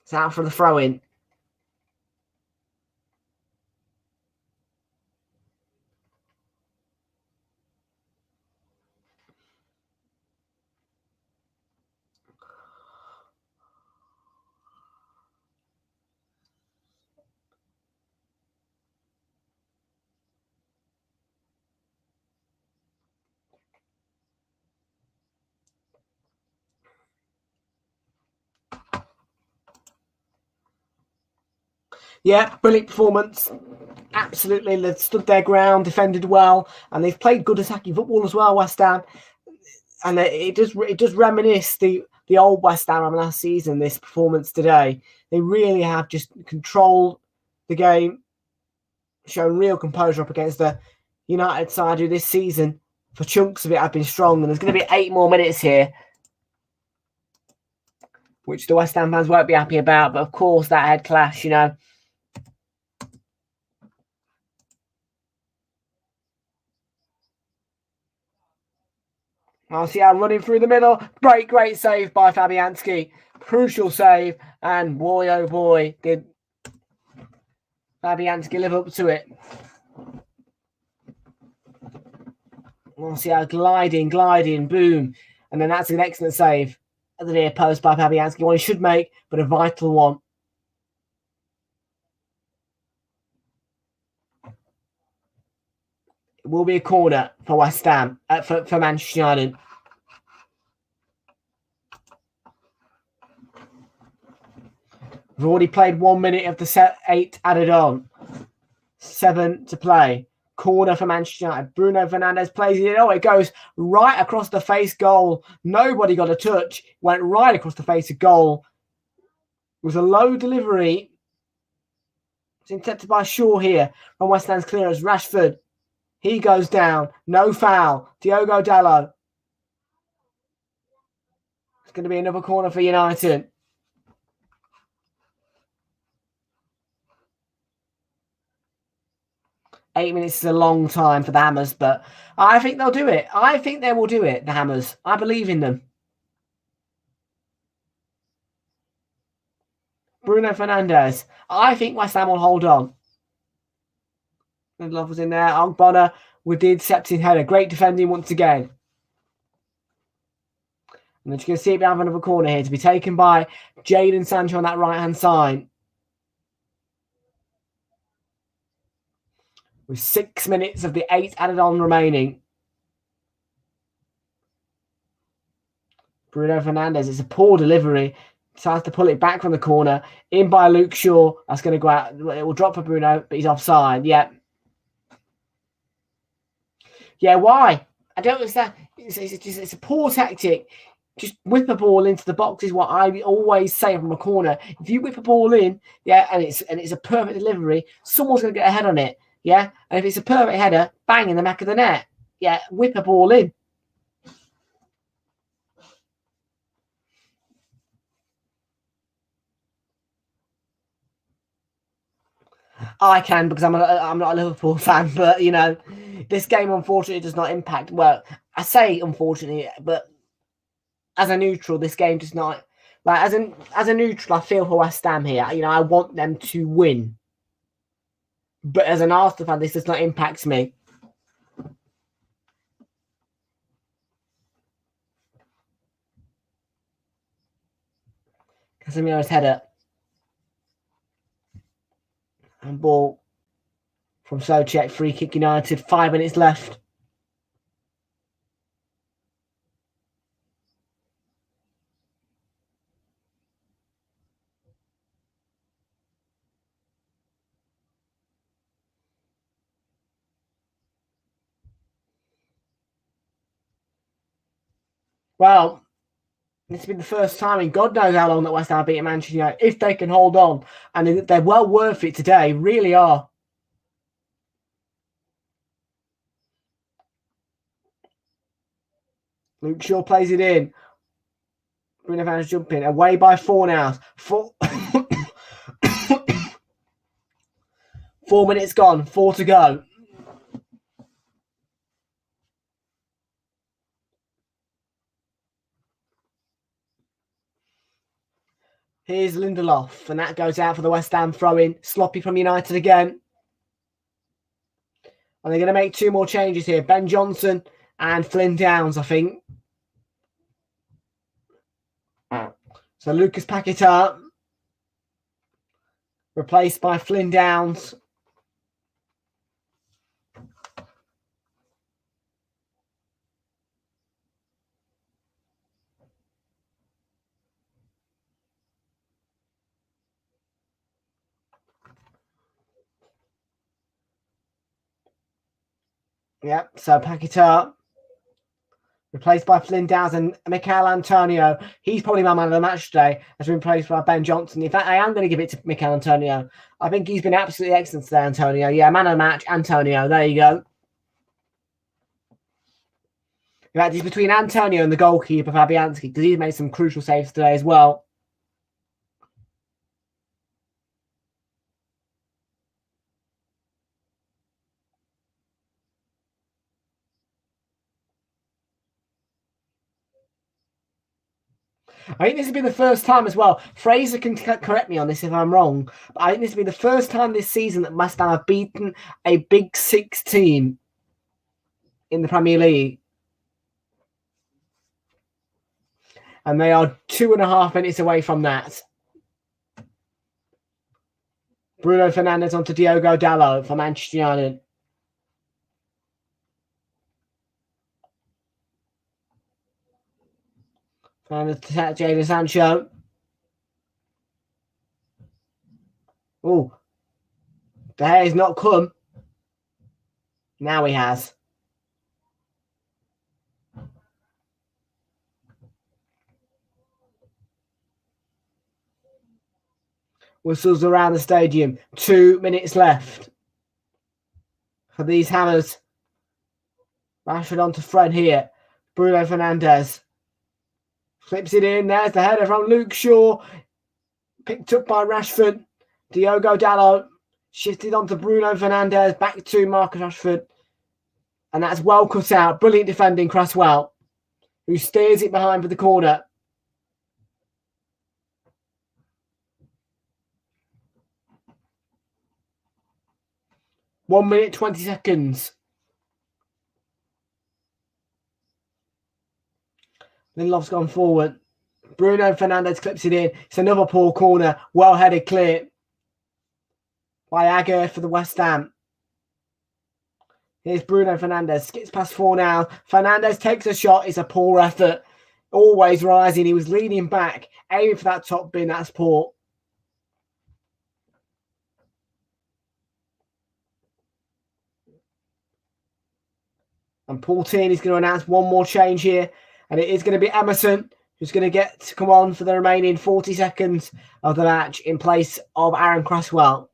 It's out for the throw-in. Yeah, brilliant performance. Absolutely, they've stood their ground, defended well, and they've played good attacking football as well, West Ham. And it does reminisce the old West Ham last season, this performance today. They really have just controlled the game, shown real composure up against the United side who this season, for chunks of it, have been strong. And there's going to be 8 more minutes here, which the West Ham fans won't be happy about. But of course, that head clash, Martial running through the middle. Great save by Fabianski. Crucial save. And boy, oh boy, did Fabianski live up to it. Martial gliding, boom. And then that's an excellent save at the near post by Fabianski. One he should make, but a vital one. It will be a corner for West Ham, for Manchester United. We've already played 1 minute of the set 8 added on. 7 to play. Corner for Manchester United. Bruno Fernandes plays it. Oh, it goes right across the face goal. Nobody got a touch. Went right across the face of goal. It was a low delivery. It's intercepted by Shaw here from West Ham's clearance. Rashford. He goes down. No foul. Diogo Dalot. It's going to be another corner for United. Eight minutes is a long time for the Hammers, but I think they'll do it. I think they will do it, the Hammers. I believe in them. Bruno Fernandes. I think West Ham will hold on. Love was in there. Ogbonna with the intercepting header. Great defending once again. And then you can see it down another corner here to be taken by Jadon Sancho on that right-hand side. With 6 minutes of the 8 added on remaining. Bruno Fernandes. It's a poor delivery. Tries to pull it back from the corner. In by Luke Shaw. That's going to go out. It will drop for Bruno, but he's offside. Yeah. Yeah, why? I don't understand. It's a poor tactic. Just whip a ball into the box is what I always say from a corner. If you whip a ball in, yeah, and it's a perfect delivery, someone's going to get a head on it. Yeah, and if it's a perfect header, bang in the back of the net. Yeah, whip a ball in. I can because I'm not a Liverpool fan, but this game unfortunately does not impact. Well, I say unfortunately, but as a neutral, this game does not. Like as a neutral, I feel for West Ham here. I want them to win, but as an Arsenal fan, this does not impact me. Casemiro's header. And ball from Soucek. Free kick United. 5 minutes left. Well, this has been the first time in God knows how long that West Ham have beaten Manchester United. If they can hold on, and they're well worth it today, really are. Luke Shaw plays it in. Bruno Fernandes jumping. Away by 4 now. 4 minutes gone. 4 to go. Here's Lindelof, and that goes out for the West Ham throw-in. Sloppy from United again. And they're going to make 2 more changes here. Ben Johnson and Flynn Downs, I think. So Lucas Paquetá replaced by Flynn Downs. Yep, so Paquetá replaced by Flynn Downs, and Mikel Antonio. He's probably my man of the match today. Has been replaced by Ben Johnson. In fact, I am going to give it to Mikel Antonio. I think he's been absolutely excellent today, Antonio. Yeah, man of the match, Antonio. There you go. In fact, it's between Antonio and the goalkeeper, Fabianski, because he's made some crucial saves today as well. I think this has been the first time as well. Fraser can correct me on this if I'm wrong, but I think this has been the first time this season that West Ham have beaten a Big Six team in the Premier League. And they are 2.5 minutes away from that. Bruno Fernandes onto Diogo Dalot for Manchester United. Fernandes to Jadon Sancho. Oh, the hair's not come. Now he has. Whistles around the stadium. 2 minutes left for these Hammers. Rashford onto Fred here. Bruno Fernandes flips it in. There's the header from Luke Shaw. Picked up by Rashford. Diogo Dalot shifted onto Bruno Fernandes. Back to Marcus Rashford. And that's well cut out. Brilliant defending, Cresswell, who steers it behind for the corner. One minute, 20 seconds. Lindelof's gone forward. Bruno Fernandes clips it in. It's another poor corner. Well headed clear by Agger for the West Ham. Here's Bruno Fernandes. Skips past 4 now. Fernandes takes a shot. It's a poor effort. Always rising. He was leaning back, aiming for that top bin. That's poor. And Paul Tierney's going to announce one more change here. And it is going to be Emerson who's going to get to come on for the remaining 40 seconds of the match in place of Aaron Cresswell.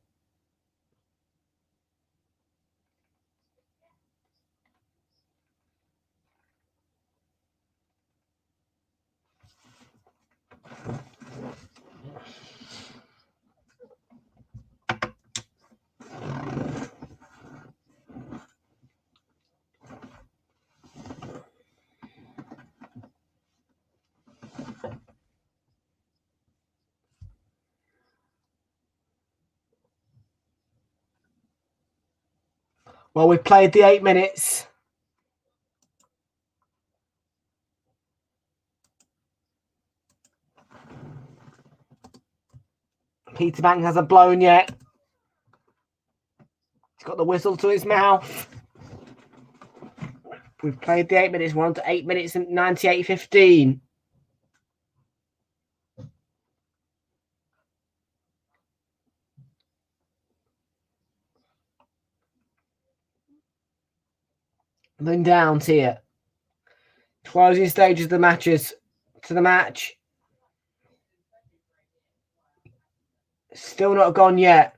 Well, we've played the 8 minutes. Peter Banks hasn't blown yet. He's got the whistle to his mouth. We've played the 8 minutes. We're on to 8 minutes and 98:15. Then Downs here. Closing stages of the matches to the match. Still not gone yet.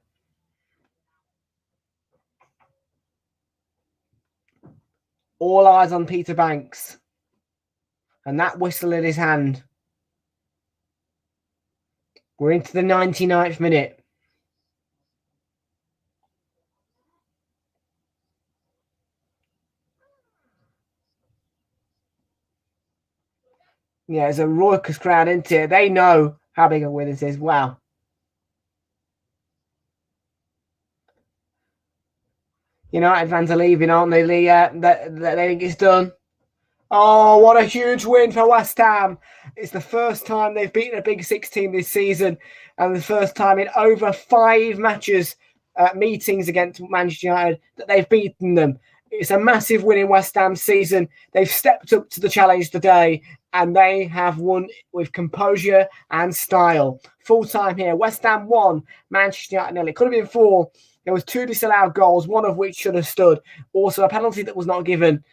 All eyes on Peter Banks. And that whistle in his hand. We're into the 99th minute. Yeah, it's a raucous crowd, isn't it? They know how big a win this is. Wow. United fans are leaving, aren't they? They think it's done. Oh, what a huge win for West Ham. It's the first time they've beaten a Big Six team this season and the first time in over 5 matches, meetings against Manchester United, that they've beaten them. It's a massive win in West Ham's season. They've stepped up to the challenge today and they have won with composure and style. Full time here. West Ham 1, Manchester United 0. It could have been 4. There was 2 disallowed goals, one of which should have stood. Also, a penalty that was not given.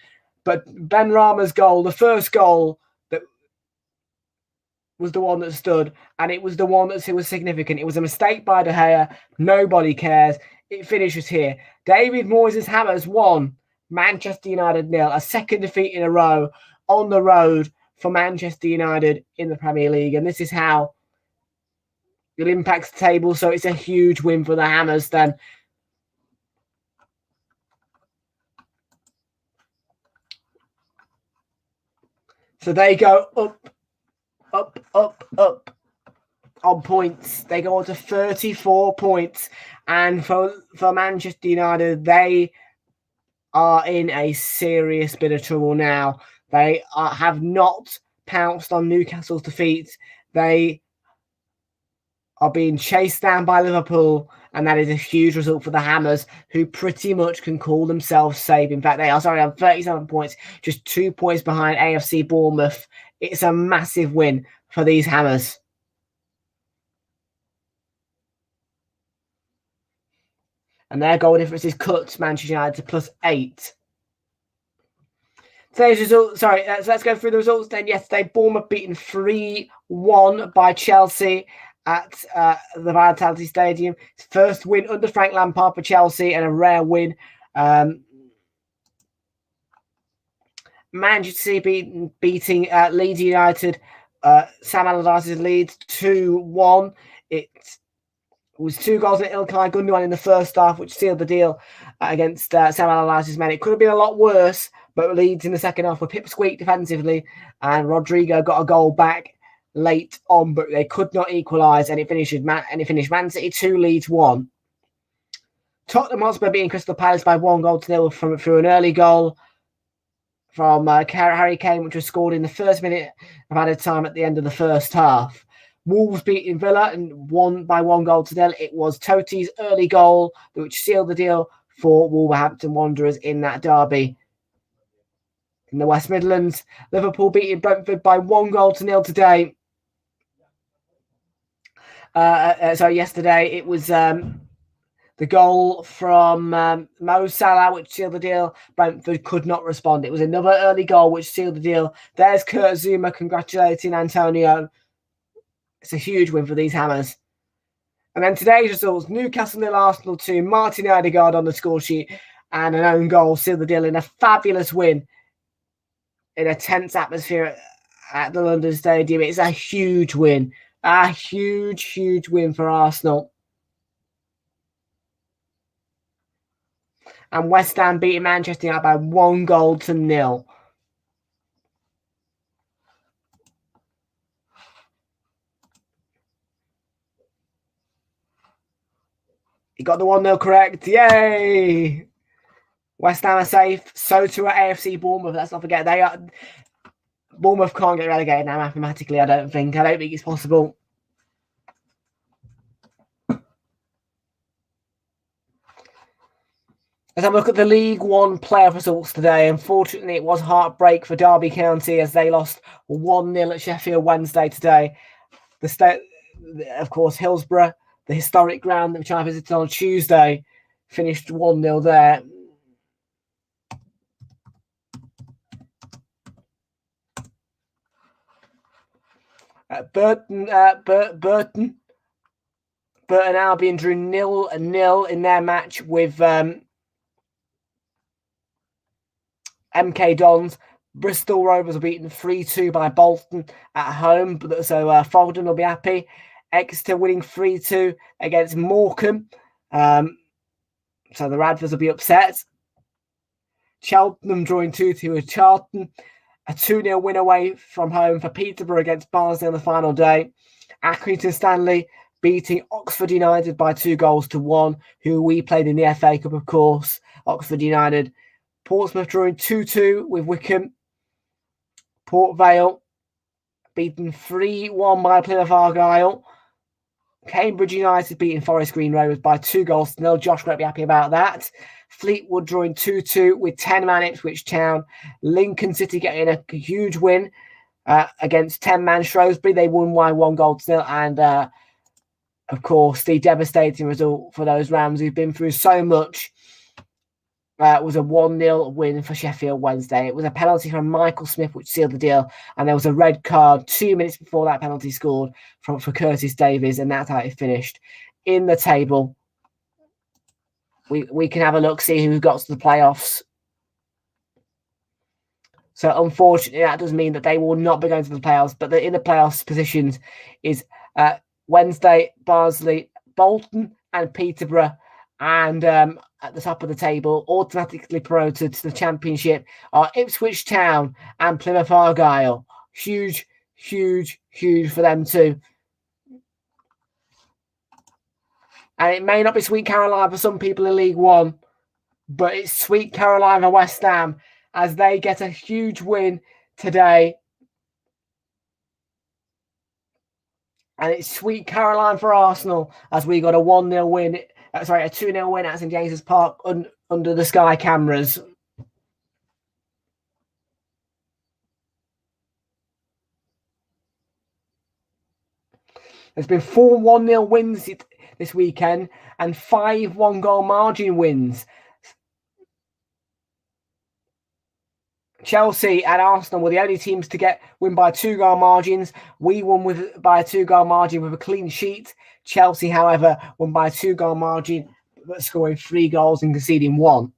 But Ben Rama's goal, the first goal, that was the one that stood, and it was the one that was significant. It was a mistake by De Gea. Nobody cares. It finishes here. David Moyes' Hammers 1, Manchester United 0. A second defeat in a row on the road for Manchester United in the Premier League. And this is how it impacts the table. So it's a huge win for the Hammers then. So they go up on points. They go on to 34 points. And for Manchester United, they are in a serious bit of trouble now. They have not pounced on Newcastle's defeat. They are being chased down by Liverpool, and that is a huge result for the Hammers, who pretty much can call themselves safe. In fact, they are on 37 points, just 2 points behind AFC Bournemouth. It's a massive win for these Hammers. And their goal difference is cut Manchester United to +8. Today's result, so let's go through the results then. Yesterday, Bournemouth beaten 3-1 by Chelsea at the Vitality Stadium. First win under Frank Lampard for Chelsea, and a rare win. Manchester City beating Leeds United. Sam Allardyce's Leeds 2-1. It was 2 goals in Ilkay Gundogan in the first half, which sealed the deal against Sam Allardyce's men. It could have been a lot worse, but Leeds in the second half were pipsqueak defensively, and Rodrigo got a goal back late on, but they could not equalise, and it finished Man City 2, Leeds 1. Tottenham Hotspur beating Crystal Palace by 1-0 through an early goal from Harry Kane, which was scored in the first minute of added time at the end of the first half. Wolves beating Villa and won by 1-0. It was Toti's early goal which sealed the deal for Wolverhampton Wanderers in that derby. In the West Midlands, Liverpool beating Brentford by 1-0 today. Yesterday it was the goal from Mo Salah, which sealed the deal. Brentford could not respond. It was another early goal which sealed the deal. There's Kurt Zouma congratulating Antonio. It's a huge win for these Hammers. And then today's results: Newcastle 0, Arsenal 2. Martin Odegaard on the score sheet and an own goal sealed the deal in a fabulous win in a tense atmosphere at the London Stadium. It's a huge win. A huge win for Arsenal. And West Ham beating Manchester United by 1-0. You got the 1-0 correct. Yay! West Ham are safe. So too are AFC Bournemouth. Let's not forget Bournemouth can't get relegated now mathematically. I don't think it's possible. Let's have a look at the League One playoff results today. Unfortunately, it was heartbreak for Derby County as they lost 1-0 at Sheffield Wednesday today. Of course, Hillsborough, the historic ground which I visited on Tuesday, finished 1-0 there. Burton Albion drew 0-0 in their match with MK Dons. Bristol Rovers were beaten 3-2 by Bolton at home, so Folden will be happy. Exeter winning 3-2 against Morecambe, so the Radfords will be upset. Cheltenham drawing 2-2 with Charlton. A 2-0 win away from home for Peterborough against Barnsley on the final day. Accrington Stanley beating Oxford United by 2-1, who we played in the FA Cup, of course. Oxford United. Portsmouth drawing 2-2 with Wickham. Port Vale beaten 3-1 by Plymouth Argyle. Cambridge United beating Forest Green Rovers by 2-0. Josh won't be happy about that. Fleetwood drawing 2-2 with 10-man Ipswich Town. Lincoln City getting a huge win against 10-man Shrewsbury. They won by 1-0. And, of course, the devastating result for those Rams who've been through so much was a 1-0 win for Sheffield Wednesday. It was a penalty from Michael Smith which sealed the deal, and there was a red card 2 minutes before that penalty scored for Curtis Davies, and that's how it finished. In the table, we can have a look, see who got to the playoffs. So unfortunately, that does mean that they will not be going to the playoffs, but in the playoffs positions is Wednesday, Barnsley, Bolton and Peterborough. And at the top of the table, automatically promoted to the Championship, are Ipswich Town and Plymouth Argyle. Huge for them too. And it may not be Sweet Caroline for some people in League One, but it's Sweet Caroline for West Ham as they get a huge win today. And it's Sweet Caroline for Arsenal as we got a 1-0 win. A 2-0 win at St James's Park under the Sky cameras. There's been 4 1-0 wins this weekend and 5 1-goal margin wins. Chelsea and Arsenal were the only teams to win by 2-goal margins. We won by a 2-goal margin with a clean sheet. Chelsea, however, won by a 2-goal margin, but scoring 3 goals and conceding 1.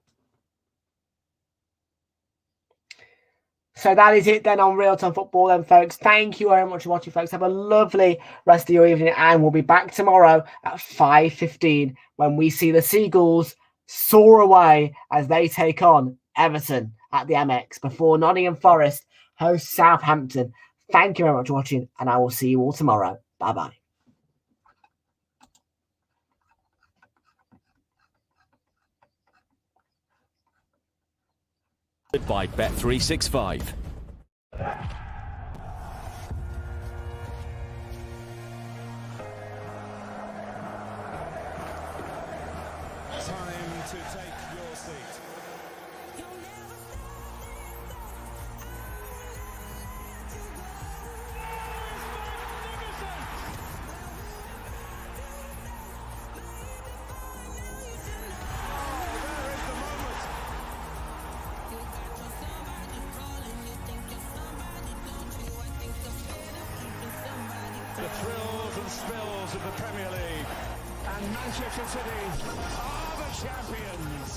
So that is it then on Realltom Football then, folks. Thank you very much for watching, folks. Have a lovely rest of your evening, and we'll be back tomorrow at 5:15 when we see the Seagulls soar away as they take on Everton at the MX before Nottingham Forest host Southampton. Thank you very much for watching, and I will see you all tomorrow. Bye-bye. By Bet365. Time to take your seat. The thrills and spills of the Premier League, and Manchester City are the champions.